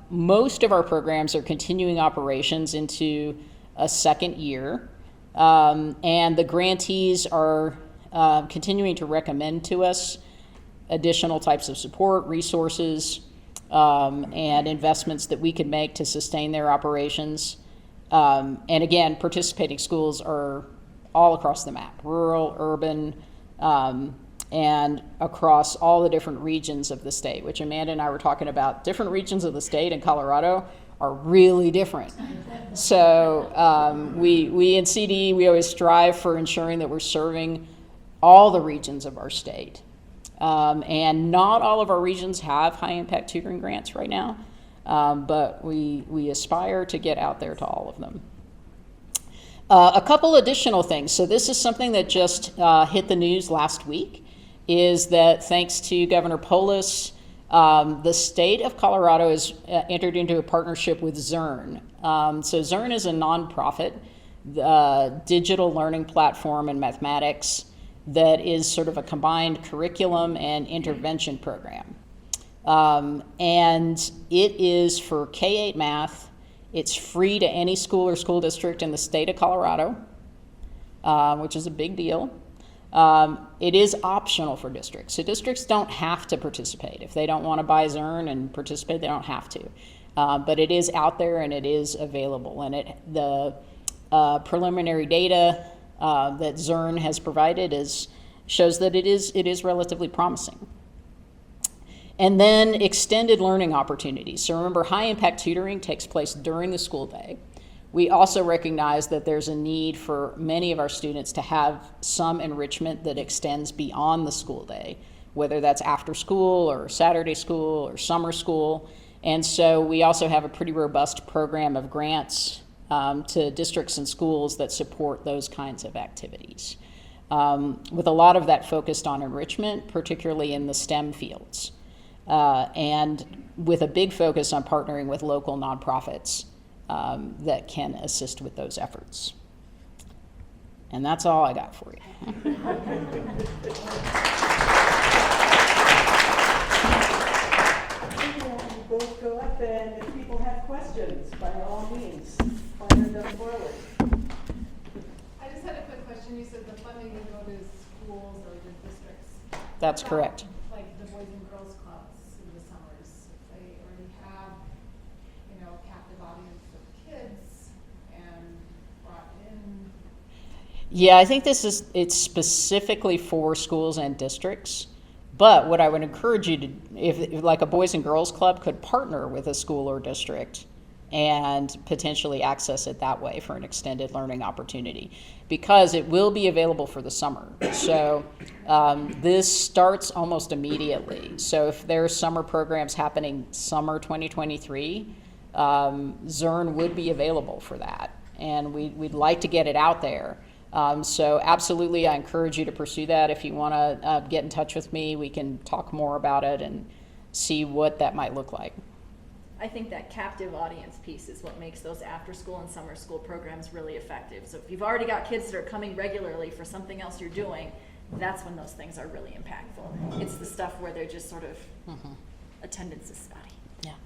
most of our programs are continuing operations into a second year, and the grantees are continuing to recommend to us additional types of support, resources, and investments that we can make to sustain their operations. And again, participating schools are all across the map, rural, urban, and across all the different regions of the state, which Amanda and I were talking about. Different regions of the state in Colorado are really different. So we in CDE, we always strive for ensuring that we're serving all the regions of our state. And not all of our regions have high impact tutoring grants right now, but we aspire to get out there to all of them. A couple additional things. So this is something that just hit the news last week, is that thanks to Governor Polis, the state of Colorado has entered into a partnership with Zern. So Zern is a nonprofit digital learning platform in mathematics that is sort of a combined curriculum and intervention program. And it is for K-8 math. It's free to any school or school district in the state of Colorado, which is a big deal. It is optional for districts. So districts don't have to participate. If they don't want to buy Zern and participate, they don't have to. But it is out there and it is available. And the preliminary data that Zern has provided shows that it is relatively promising. And then extended learning opportunities. So remember, high impact tutoring takes place during the school day. We also recognize that there's a need for many of our students to have some enrichment that extends beyond the school day, whether that's after school or Saturday school or summer school. And so we also have a pretty robust program of grants to districts and schools that support those kinds of activities, with a lot of that focused on enrichment, particularly in the STEM fields. And with a big focus on partnering with local nonprofits that can assist with those efforts. And that's all I got for you. Both go up, and if people have questions, by all means, fire them forward. I just had a quick question. You said the funding would go to schools or the districts. That's About, correct. Like the Boys and Girls Clubs in the summers, if they already have, captive audience of kids and brought in. Yeah, I think it's specifically for schools and districts. But what I would encourage you to, if like a Boys and Girls Club could partner with a school or district and potentially access it that way for an extended learning opportunity, because it will be available for the summer. So this starts almost immediately. So if there are summer programs happening summer 2023, Zern would be available for that. And we'd like to get it out there. So absolutely, I encourage you to pursue that. If you want to get in touch with me, we can talk more about it and see what that might look like. I think that captive audience piece is what makes those after school and summer school programs really effective. So if you've already got kids that are coming regularly for something else you're doing, that's when those things are really impactful. It's the stuff where they're just sort of attendance is spotty. Yeah.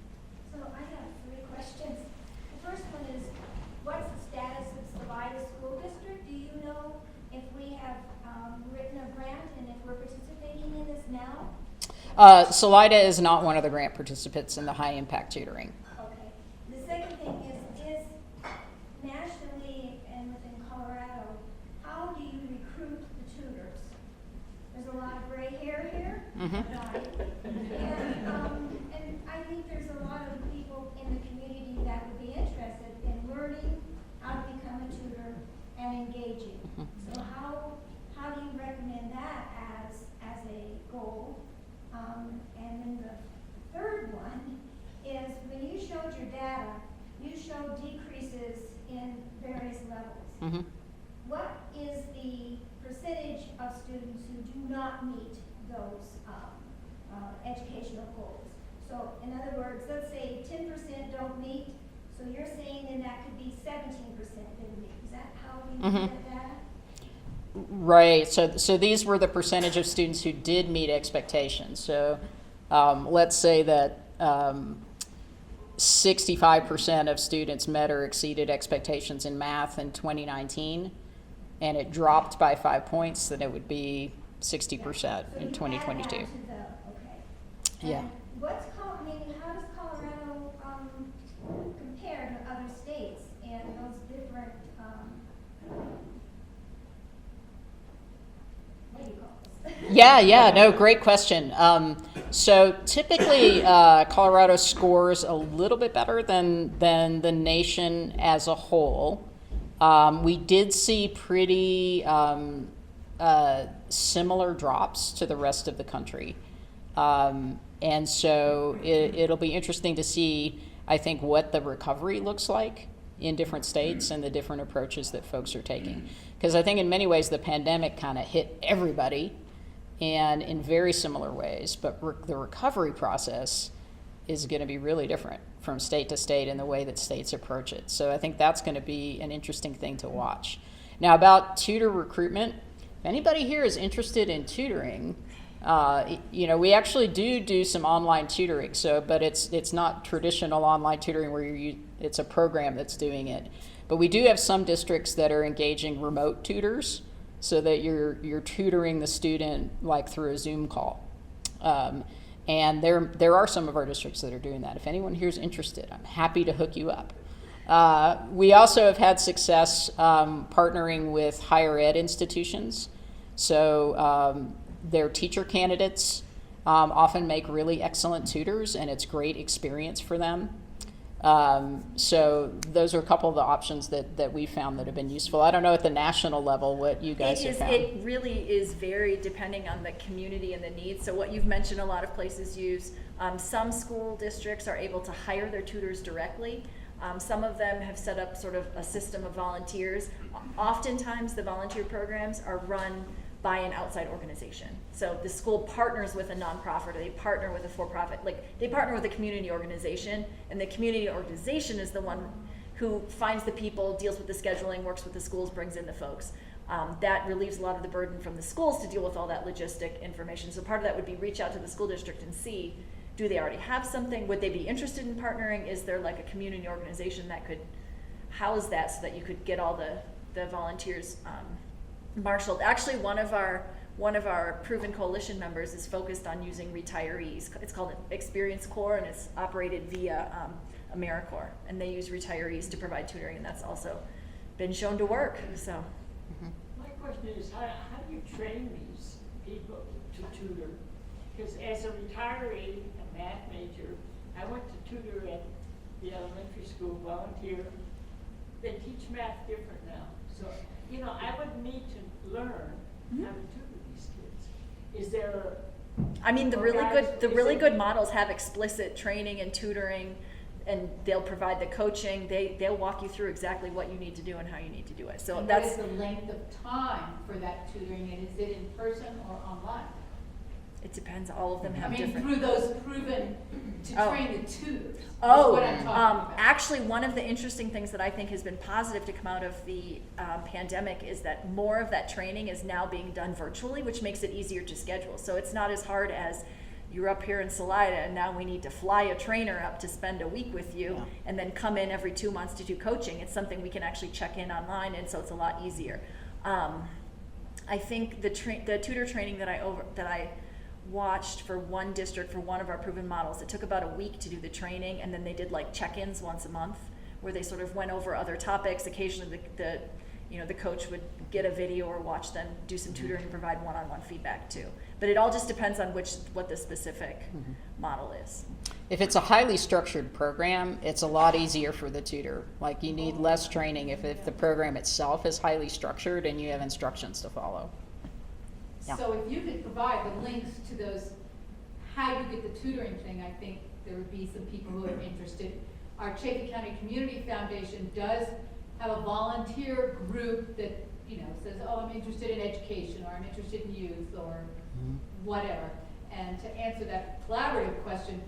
So I have 3 questions. The first one is, what's the status of Salida School District? Do you know if we have written a grant and if we're participating in this now? Salida is not one of the grant participants in the high impact tutoring. Okay. The second thing is nationally and within Colorado, how do you recruit the tutors? There's a lot of gray hair here. And I think there's a lot of people in the community that would be interested in learning how to become a tutor and engaging. So how do you recommend that as a goal? And then the third one is, when you showed your data, you showed decreases in various levels. What is the percentage of students who do not meet those educational goals? So in other words, let's say 10% don't meet, so you're saying then that could be 17% didn't meet. Is that how we look at that? Right. So these were the percentage of students who did meet expectations. So let's say that 65% of students met or exceeded expectations in math in 2019, and it dropped by 5 points, then it would be 60% in 2022. Okay. Yeah. And how does Colorado compare to other states and those different, what do you call this? Yeah, no, great question. So typically, Colorado scores a little bit better than the nation as a whole. We did see pretty similar drops to the rest of the country. And so it'll be interesting to see, I think, what the recovery looks like in different states and the different approaches that folks are taking. Because I think in many ways the pandemic kind of hit everybody and in very similar ways, but the recovery process is going to be really different from state to state in the way that states approach it. So I think that's going to be an interesting thing to watch. Now about tutor recruitment, if anybody here is interested in tutoring, we actually do some online tutoring. So, but it's not traditional online tutoring where it's a program that's doing it. But we do have some districts that are engaging remote tutors, so that you're tutoring the student like through a Zoom call. And there are some of our districts that are doing that. If anyone here is interested, I'm happy to hook you up. We also have had success partnering with higher ed institutions. So their teacher candidates often make really excellent tutors, and it's great experience for them. So those are a couple of the options that we found that have been useful. I don't know at the national level what you guys have found. It really is varied depending on the community and the needs. So what you've mentioned, a lot of places use. Some school districts are able to hire their tutors directly. Some of them have set up sort of a system of volunteers. Oftentimes the volunteer programs are run by an outside organization. So the school partners with a nonprofit, or they partner with a for-profit, like they partner with a community organization, and the community organization is the one who finds the people, deals with the scheduling, works with the schools, brings in the folks. That relieves a lot of the burden from the schools to deal with all that logistic information. So part of that would be reach out to the school district and see, do they already have something? Would they be interested in partnering? Is there like a community organization that could house that so that you could get all the volunteers marshaled? Actually, one of our proven coalition members is focused on using retirees. It's called Experience Corps, and it's operated via AmeriCorps, and they use retirees to provide tutoring, and that's also been shown to work. So, My question is, how do you train these people to tutor? Because as a retiree, a math major, I went to tutor at the elementary school, volunteer. They teach math different now. So, I would need to learn how to tutor these kids. Is there I mean, the really good models have explicit training and tutoring, and they'll provide the coaching. They'll walk you through exactly what you need to do and how you need to do it. So and that's what is the length of time for that tutoring, and is it in person or online? it depends. All of them have I mean, different. through those proven to train the tutors. is Oh, what I'm talking about. actually, one of the interesting things that I think has been positive to come out of the pandemic is that more of that training is now being done virtually, which makes it easier to schedule. So it's not as hard as you're up here in Salida and now we need to fly a trainer up to spend a week with you and then come in every 2 months to do coaching. It's something we can actually check in online, and so it's a lot easier. I think the tutor training that I watched for one district for one of our proven models, it took about a week to do the training, and then they did like check-ins once a month where they sort of went over other topics. Occasionally the coach would get a video or watch them do some tutoring and provide one-on-one feedback too. But it all just depends on what the specific model is. If it's a highly structured program, it's a lot easier for the tutor. Like you need less training if the program itself is highly structured and you have instructions to follow. Yeah. So if you could provide the links to those, how you get the tutoring thing, I think there would be some people who are interested. Our Chaffee County Community Foundation does have a volunteer group that, says, oh, I'm interested in education, or I'm interested in youth, or whatever. And to answer that collaborative question,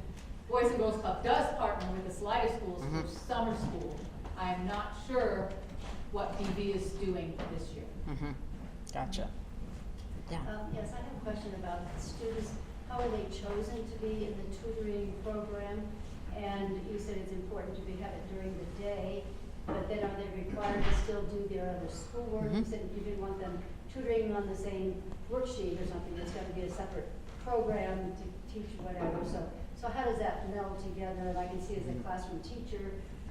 Boys and Girls Club does partner with the Salida schools for summer school. I'm not sure what BV is doing this year. Gotcha. Yeah. Yes, I have a question about the students. How are they chosen to be in the tutoring program? And you said it's important to have it during the day, but then are they required to still do their other schoolwork? You said you didn't want them tutoring on the same worksheet or something. It's got to be a separate program to teach whatever. So how does that meld together? And I can see as a classroom teacher,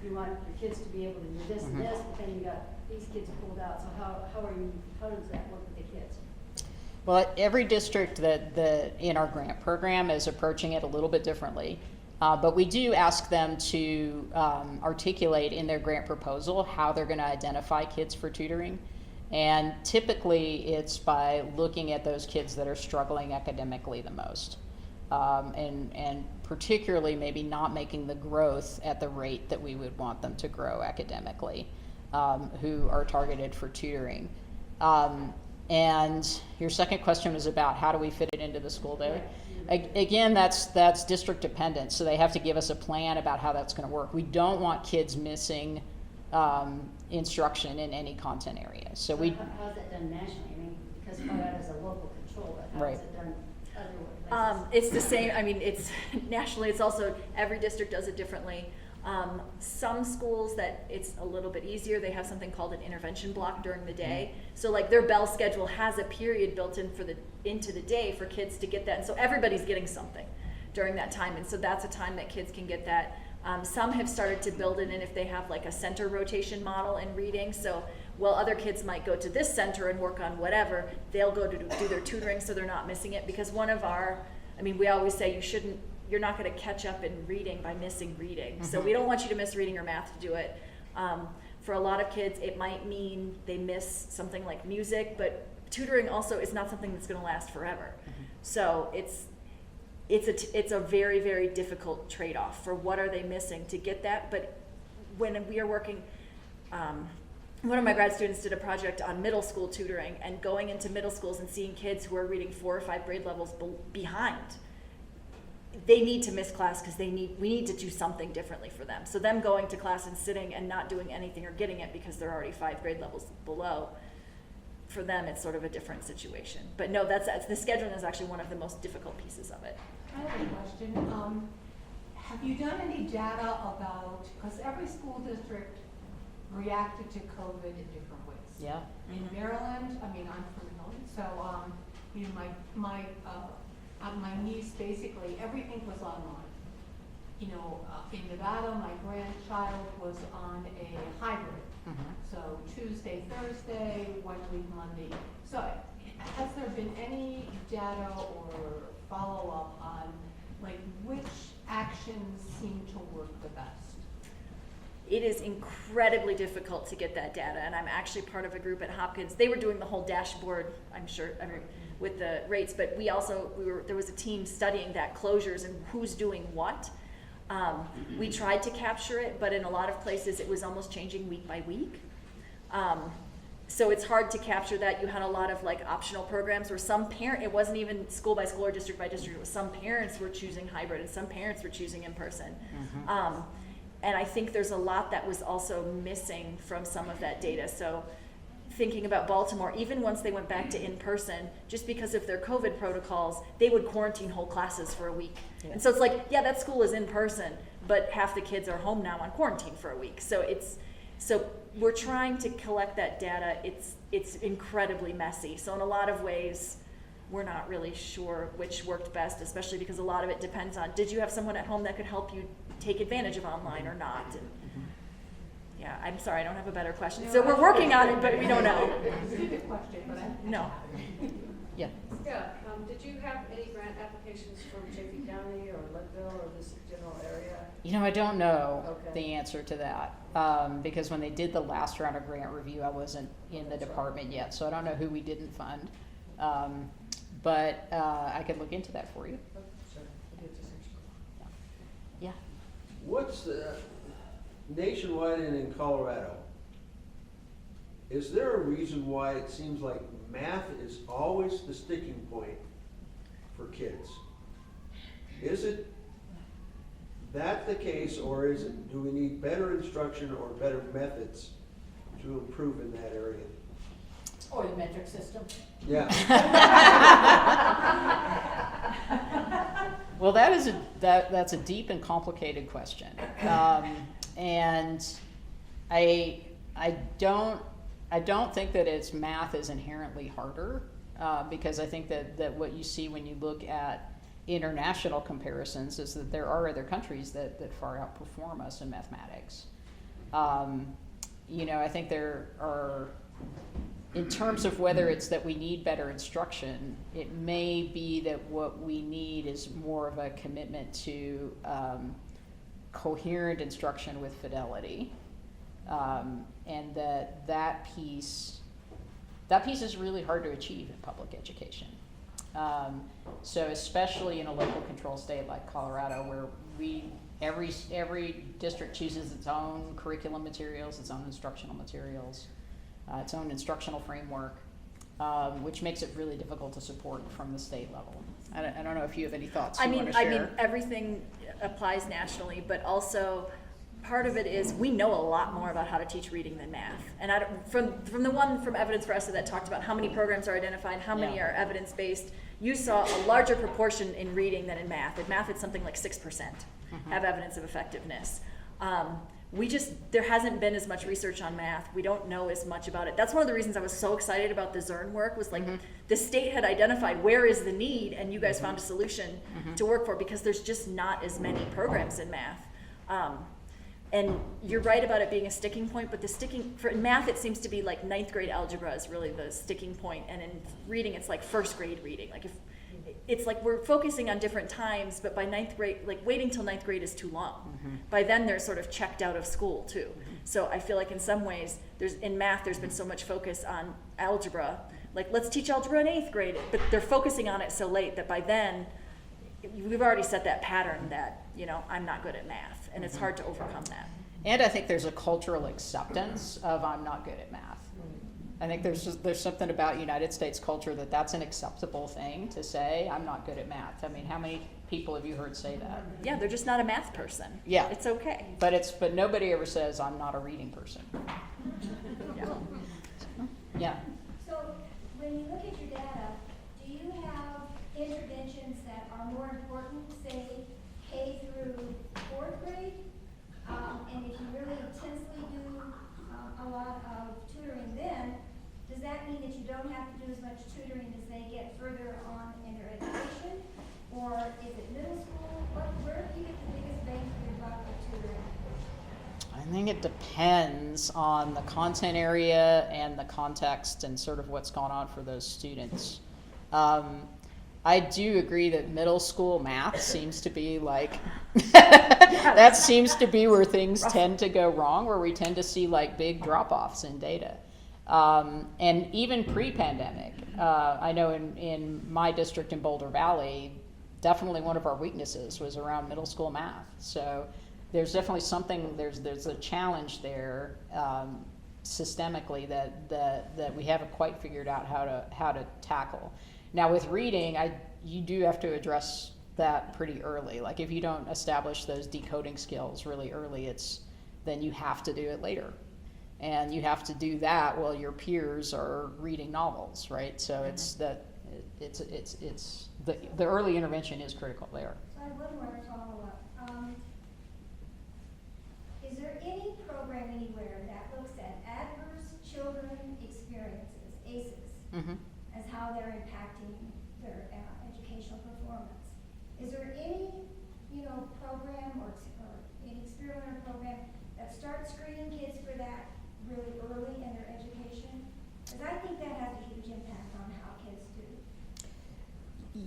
you want your kids to be able to do this and this, but then you got these kids pulled out. So how does that work with the kids? Well, every district that in our grant program is approaching it a little bit differently. But we do ask them to articulate in their grant proposal how they're going to identify kids for tutoring. And typically it's by looking at those kids that are struggling academically the most. and particularly maybe not making the growth at the rate that we would want them to grow academically, who are targeted for tutoring. And your second question was about how do we fit it into the school day? Again, that's district dependent, so they have to give us a plan about how that's going to work. We don't want kids missing instruction in any content area. So we. How's that done nationally? I mean, because Colorado is a local control, but how Right. is it done other places? It's the same, I mean, it's nationally, it's also, every district does it differently. Some schools that it's a little bit easier, they have something called an intervention block during the day. So like their bell schedule has a period built in into the day for kids to get that. And so everybody's getting something during that time. And so that's a time that kids can get that. Some have started to build it in if they have like a center rotation model in reading. So while other kids might go to this center and work on whatever, they'll go to do their tutoring so they're not missing it. Because we always say you're not going to catch up in reading by missing reading. So we don't want you to miss reading or math to do it. For a lot of kids, it might mean they miss something like music, but tutoring also is not something that's going to last forever. So it's a very, very difficult trade-off for what are they missing to get that. But when we are working, one of my grad students did a project on middle school tutoring and going into middle schools and seeing kids who are reading 4 or 5 grade levels behind. They need to miss class because we need to do something differently for them. So them going to class and sitting and not doing anything or getting it because they're already 5 grade levels below, for them it's sort of a different situation. But no, that's the scheduling is actually one of the most difficult pieces of it. I have a question. Have you done any data about, because every school district reacted to COVID in different ways. Yeah. In Maryland, I'm from Maryland, so, my niece, basically, everything was online. In Nevada, my grandchild was on a hybrid. So Tuesday, Thursday, 1 week, Monday. So has there been any data or follow-up on, which actions seem to work the best? It is incredibly difficult to get that data, and I'm actually part of a group at Hopkins. They were doing the whole dashboard, with the rates, but there was a team studying that, closures and who's doing what. We tried to capture it, but in a lot of places it was almost changing week by week. So it's hard to capture that. You had a lot of optional programs where it wasn't even school by school or district by district, it was some parents were choosing hybrid and some parents were choosing in person. And I think there's a lot that was also missing from some of that data. So thinking about Baltimore, even once they went back to in-person, just because of their COVID protocols, they would quarantine whole classes for a week. Yeah. And so it's that school is in person, but half the kids are home now on quarantine for a week. So we're trying to collect that data. It's incredibly messy. So in a lot of ways, we're not really sure which worked best, especially because a lot of it depends on, did you have someone at home that could help you take advantage of online or not? And yeah, I'm sorry, I don't have a better question. So we're working on it, but we don't know. It's a good question, but no. Yeah. Yeah, did you have any grant applications from Chaffee County or Leadville or this general area? I don't know the answer to that because when they did the last round of grant review, I wasn't in the department yet, so I don't know who we didn't fund. But I could look into that for you. Sure. Yeah. What's nationwide and in Colorado? Is there a reason why it seems like math is always the sticking point for kids? Is it that the case, or do we need better instruction or better methods to improve in that area? Or the metric system. Yeah. Well, that's a deep and complicated question, and I don't think that math is inherently harder because I think that what you see when you look at international comparisons is that there are other countries that far outperform us in mathematics. I think there are. In terms of whether it's that we need better instruction, it may be that what we need is more of a commitment to coherent instruction with fidelity, and that piece is really hard to achieve in public education. So especially in a local control state like Colorado, where every district chooses its own curriculum materials, its own instructional materials, its own instructional framework, which makes it really difficult to support from the state level. I don't know if you have any thoughts you want to share. I mean, everything applies nationally, but also part of it is we know a lot more about how to teach reading than math. And from the one from Evidence for ESSA that talked about how many programs are identified, how many are evidence-based, you saw a larger proportion in reading than in math. In math, it's something like 6% have evidence of effectiveness. There hasn't been as much research on math. We don't know as much about it. That's one of the reasons I was so excited about the Zern work, was like the state had identified where is the need, and you guys found a solution to work for, because there's just not as many programs in math. And you're right about it being a sticking point, but in math it seems to be like 9th grade algebra is really the sticking point, and in reading it's like 1st grade reading. Like it's like we're focusing on different times, but by 9th grade, like waiting till 9th grade is too long. By then they're sort of checked out of school too. So I feel like in some ways in math there's been so much focus on algebra, like let's teach algebra in 8th grade, but they're focusing on it so late that by then we've already set that pattern that, I'm not good at math, and it's hard to overcome that. And I think there's a cultural acceptance of I'm not good at math. I think there's something about United States culture that's an acceptable thing to say, I'm not good at math. I mean, how many people have you heard say that? Yeah, they're just not a math person. Yeah. It's okay. But nobody ever says I'm not a reading person. Yeah. So when you look at your data, do you have interventions that are more important, say, K through 4th grade? And if you really intensely do a lot of tutoring then, does that mean that you don't have to do as much tutoring as they get further on in their education? Or is it middle school? Where do you get the biggest bang for your buck with tutoring? I think it depends on the content area and the context and sort of what's going on for those students. I do agree that middle school math seems to be like, that seems to be where things tend to go wrong, where we tend to see like big drop-offs in data. And even pre-pandemic, I know in my district in Boulder Valley, definitely one of our weaknesses was around middle school math. So there's definitely something, there's a challenge there systemically that we haven't quite figured out how to tackle. Now with reading, you do have to address that pretty early. Like if you don't establish those decoding skills really early, then you have to do it later. And you have to do that while your peers are reading novels, right? So the early intervention is critical there. So I have one more follow-up. Is there any program anywhere that looks at adverse children experiences, ACEs, as how they're impacting their educational performance? Is there any, program or an experiment or program that starts screening kids for that really early in their education? Because I think that has a huge impact on how kids do.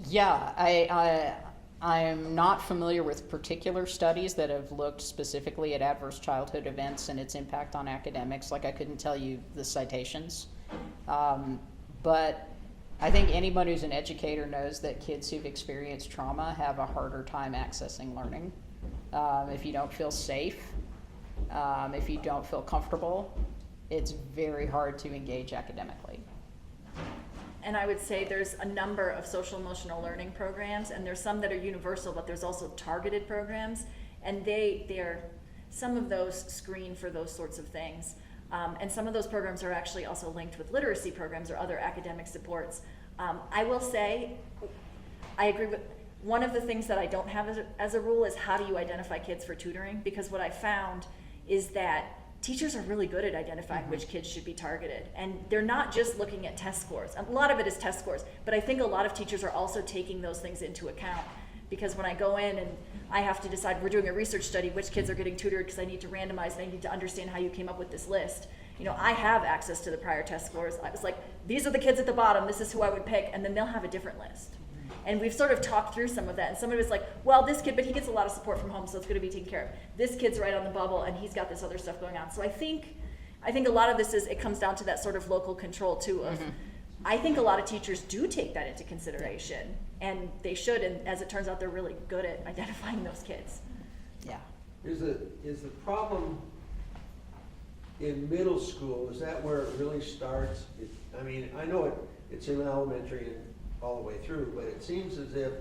Yeah, I'm not familiar with particular studies that have looked specifically at adverse childhood events and its impact on academics. Like I couldn't tell you the citations. But I think anyone who's an educator knows that kids who've experienced trauma have a harder time accessing learning. If you don't feel safe, if you don't feel comfortable, it's very hard to engage academically. And I would say there's a number of social emotional learning programs, and there's some that are universal, but there's also targeted programs, and they're some of those screen for those sorts of things. And some of those programs are actually also linked with literacy programs or other academic supports. I will say, I agree with, one of the things that I don't have as a rule is how do you identify kids for tutoring? Because what I found is that teachers are really good at identifying which kids should be targeted. And they're not just looking at test scores. A lot of it is test scores, but I think a lot of teachers are also taking those things into account. Because when I go in and I have to decide, we're doing a research study, which kids are getting tutored because I need to randomize and I need to understand how you came up with this list. I have access to the prior test scores. I was like, these are the kids at the bottom, this is who I would pick, and then they'll have a different list. And we've sort of talked through some of that, and somebody was like, well, this kid, but he gets a lot of support from home, so it's going to be taken care of. This kid's right on the bubble, and he's got this other stuff going on. So I think a lot of this it comes down to that sort of local control too of I think a lot of teachers do take that into consideration, and they should, and as it turns out, they're really good at identifying those kids. Yeah. Is the problem in middle school, is that where it really starts? I mean, I know it's in elementary and all the way through, but it seems as if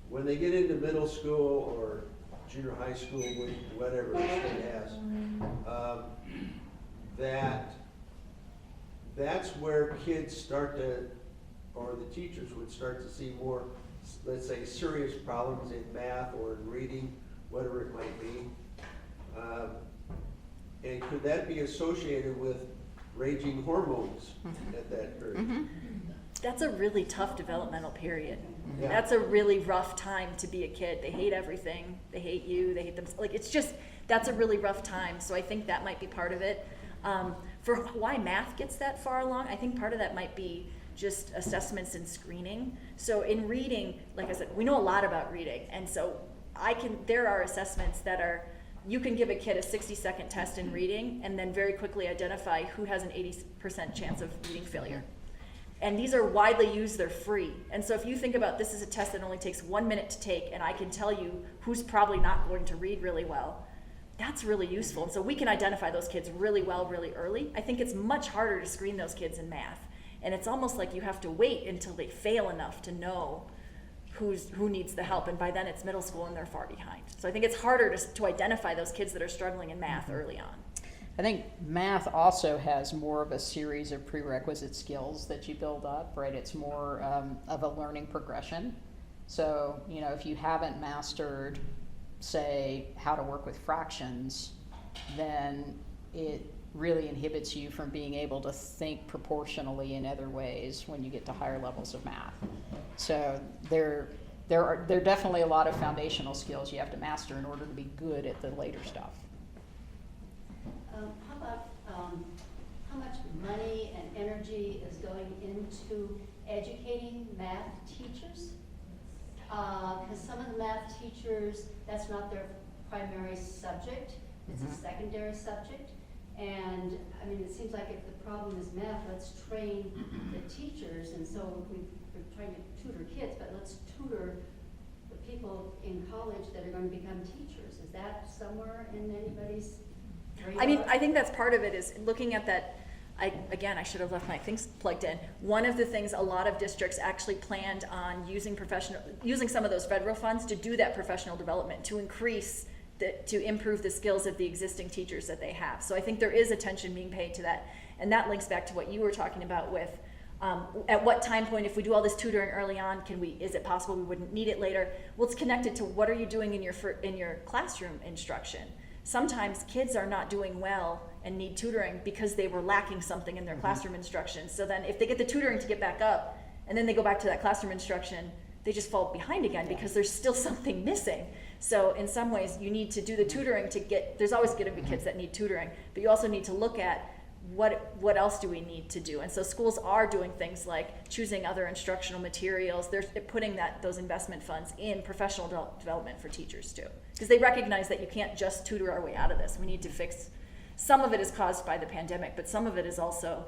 when they get into middle school or junior high school, whatever the state has, that's where kids start to, or the teachers would start to see more, let's say, serious problems in math or in reading, whatever it might be. And could that be associated with raging hormones at that period? That's a really tough developmental period. Yeah. That's a really rough time to be a kid. They hate everything. They hate you. They hate them. Like, it's just, that's a really rough time. So I think that might be part of it. For why math gets that far along, I think part of that might be just assessments and screening. So in reading, like I said, we know a lot about reading. And so there are assessments that are, you can give a kid a 60-second test in reading and then very quickly identify who has an 80% chance of reading failure. And these are widely used, they're free. And so if you think about this is a test that only takes 1 minute to take, and I can tell you who's probably not going to read really well, that's really useful. And so we can identify those kids really well, really early. I think it's much harder to screen those kids in math. And it's almost like you have to wait until they fail enough to know who needs the help. And by then it's middle school and they're far behind. So I think it's harder to identify those kids that are struggling in math early on. I think math also has more of a series of prerequisite skills that you build up, right? It's more of a learning progression. So, you know, if you haven't mastered, say, how to work with fractions, then it really inhibits you from being able to think proportionally in other ways when you get to higher levels of math. So there are definitely a lot of foundational skills you have to master in order to be good at the later stuff. How about how much money and energy is going into educating math teachers? Because some of the math teachers, that's not their primary subject, it's a secondary subject. And I mean, it seems like if the problem is math, let's train the teachers. And so we're trying to tutor kids, but let's tutor the people in college that are going to become teachers. Is that somewhere in anybody's radar? I mean, I think that's part of it is looking at that. I should have left my things plugged in. One of the things a lot of districts actually planned on using some of those federal funds to do that professional development, to improve the skills of the existing teachers that they have. So I think there is attention being paid to that. And that links back to what you were talking about with at what time point, if we do all this tutoring early on, is it possible we wouldn't need it later? Well, it's connected to what are you doing in your classroom instruction. Sometimes kids are not doing well and need tutoring because they were lacking something in their classroom instruction. So then if they get the tutoring to get back up and then they go back to that classroom instruction, they just fall behind again because there's still something missing. So in some ways you need to do the tutoring there's always going to be kids that need tutoring, but you also need to look at what else do we need to do. And so schools are doing things like choosing other instructional materials. They're putting those investment funds in professional development for teachers too. Because they recognize that you can't just tutor our way out of this. We need to fix, some of it is caused by the pandemic, but some of it is also,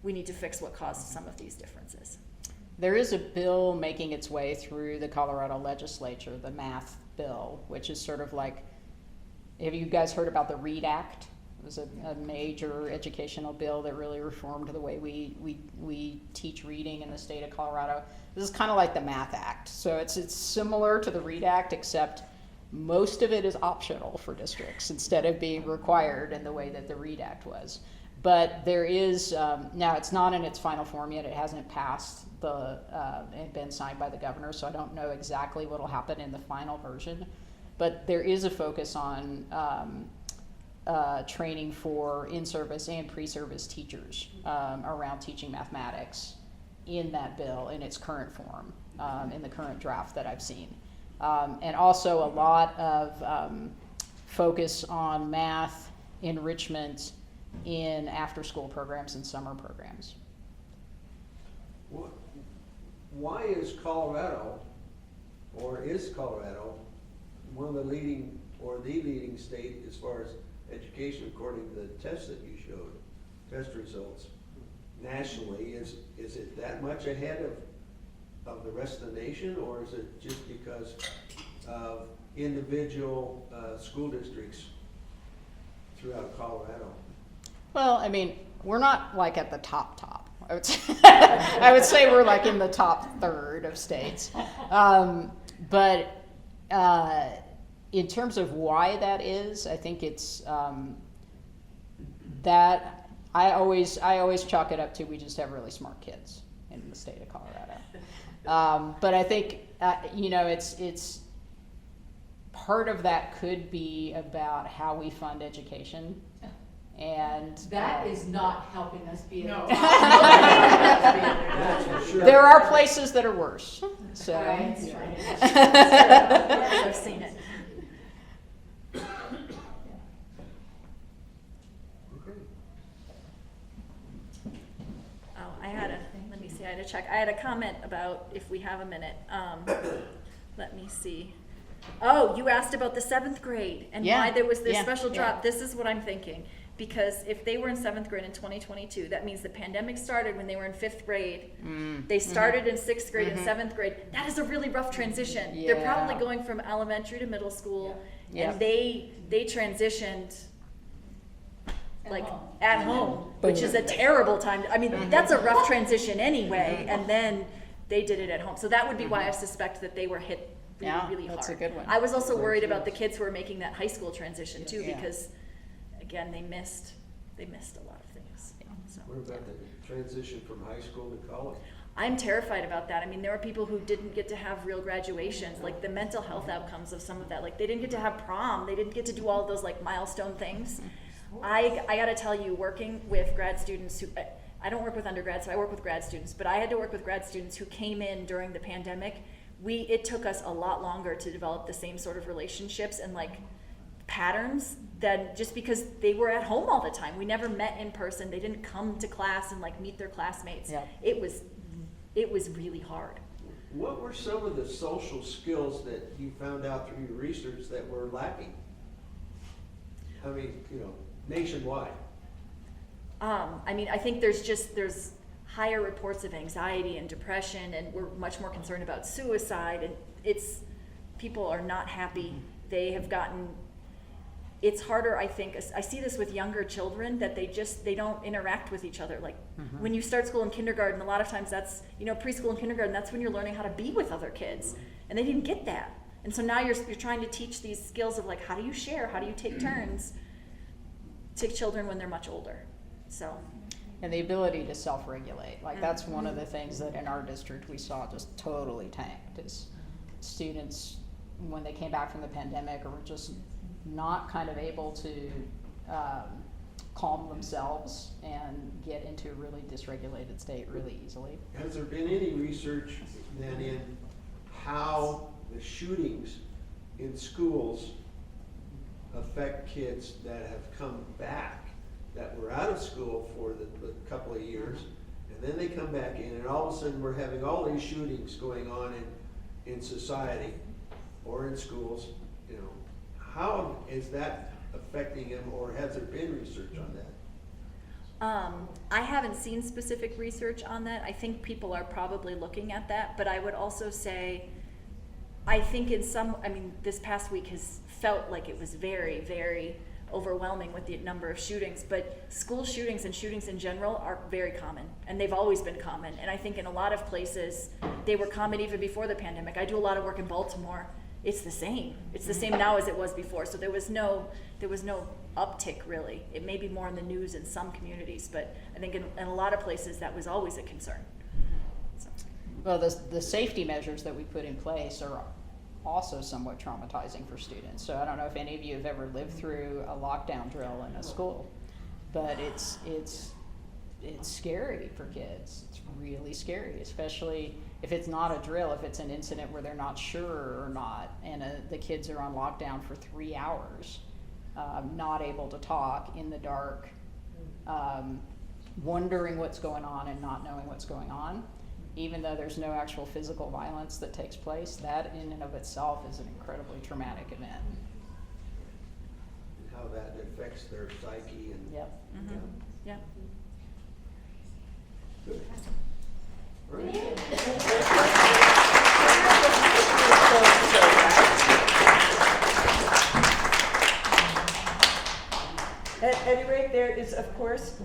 we need to fix what caused some of these differences. There is a bill making its way through the Colorado legislature, the math bill, which is sort of like, have you guys heard about the READ Act? It was a major educational bill that really reformed the way we teach reading in the state of Colorado. This is kind of like the Math Act. So it's similar to the READ Act, except most of it is optional for districts instead of being required in the way that the READ Act was. But there is, now it's not in its final form yet. It hasn't passed and been signed by the governor, so I don't know exactly what will happen in the final version. But there is a focus on training for in-service and pre-service teachers around teaching mathematics in that bill in its current form, in the current draft that I've seen. And also a lot of focus on math enrichment in after-school programs and summer programs. Why is Colorado one of the leading state as far as education according to the tests that you showed, test results? nationally, is it that much ahead of the rest of the nation, or is it just because of individual school districts throughout Colorado? Well, I mean, we're not like at the top. I would say, I would say we're like in the top third of states. But in terms of why that is, I think it's that I always chalk it up to we just have really smart kids in the state of Colorado. But I think it's part of that could be about how we fund education. And That is not helping us be No. That's for sure. there are places that are worse. So Right. I've seen it. Okay. Oh, I had to check. I had a comment about if we have a minute. Let me see. Oh, you asked about the 7th grade and Yeah, why there was this yeah, special drop. yeah. This is what I'm thinking. Because if they were in 7th grade in 2022, that means the pandemic started when they were in 5th grade. They started in 6th grade and 7th grade. That is a really rough transition. They're probably Yeah. going from elementary to middle school, Yeah. and they transitioned like home. at home, which is a terrible time. I mean, that's a rough transition anyway, and then they did it at home. So that would be why I suspect that they were hit really, Yeah, really hard. that's a good one. I was also worried about the kids who were making that high school transition too, Yeah. because again, they missed a lot of things. So What about the transition from high school to college? I'm terrified about that. I mean, there were people who didn't get to have real graduations, like the mental health outcomes of some of that. Like they didn't get to have prom, they didn't get to do all of those like milestone things. I gotta tell you, working with grad students who, I don't work with undergrads, so I work with grad students, but I had to work with grad students who came in during the pandemic. It took us a lot longer to develop the same sort of relationships and like patterns than just because they were at home all the time. We never met in person. They didn't come to class and like meet their classmates. Yep. It was really hard. What were some of the social skills that you found out through your research that were lacking? I mean, nationwide. I mean, I think there's higher reports of anxiety and depression, and we're much more concerned about suicide, and people are not happy. They have gotten, it's harder, I think, I see this with younger children, that they don't interact with each other. Like when you start school in kindergarten, a lot of times that's, preschool and kindergarten, that's when you're learning how to be with other kids, and they didn't get that. And so now you're trying to teach these skills of like, how do you share, how do you take turns to children when they're much older. So. And the ability to self-regulate, like that's one of the things that in our district we saw just totally tanked, is students, when they came back from the pandemic, were just not kind of able to calm themselves and get into a really dysregulated state really easily. Has there been any research then in how the shootings in schools affect kids that have come back, that were out of school for the couple of years, and then they come back in, and all of a sudden we're having all these shootings going on in society or in schools? How is that affecting them, or has there been research on that? I haven't seen specific research on that. I think people are probably looking at that, but I would also say, I think this past week has felt like it was very, very overwhelming with the number of shootings, but school shootings and shootings in general are very common, and they've always been common. And I think in a lot of places, they were common even before the pandemic. I do a lot of work in Baltimore. It's the same. It's the same now as it was before. So there was no uptick really. It may be more in the news in some communities, but I think in a lot of places that was always a concern. So. Well, the safety measures that we put in place are also somewhat traumatizing for students. So I don't know if any of you have ever lived through a lockdown drill in a school, but it's scary for kids. It's really scary, especially if it's not a drill, if it's an incident where they're not sure or not, and the kids are on lockdown for 3 hours, not able to talk, in the dark, wondering what's going on and not knowing what's going on. Even though there's no actual physical violence that takes place, that in and of itself is an incredibly traumatic event. And how that affects their psyche and. Yep. Yeah. Good. All right. At any rate, there is, of course,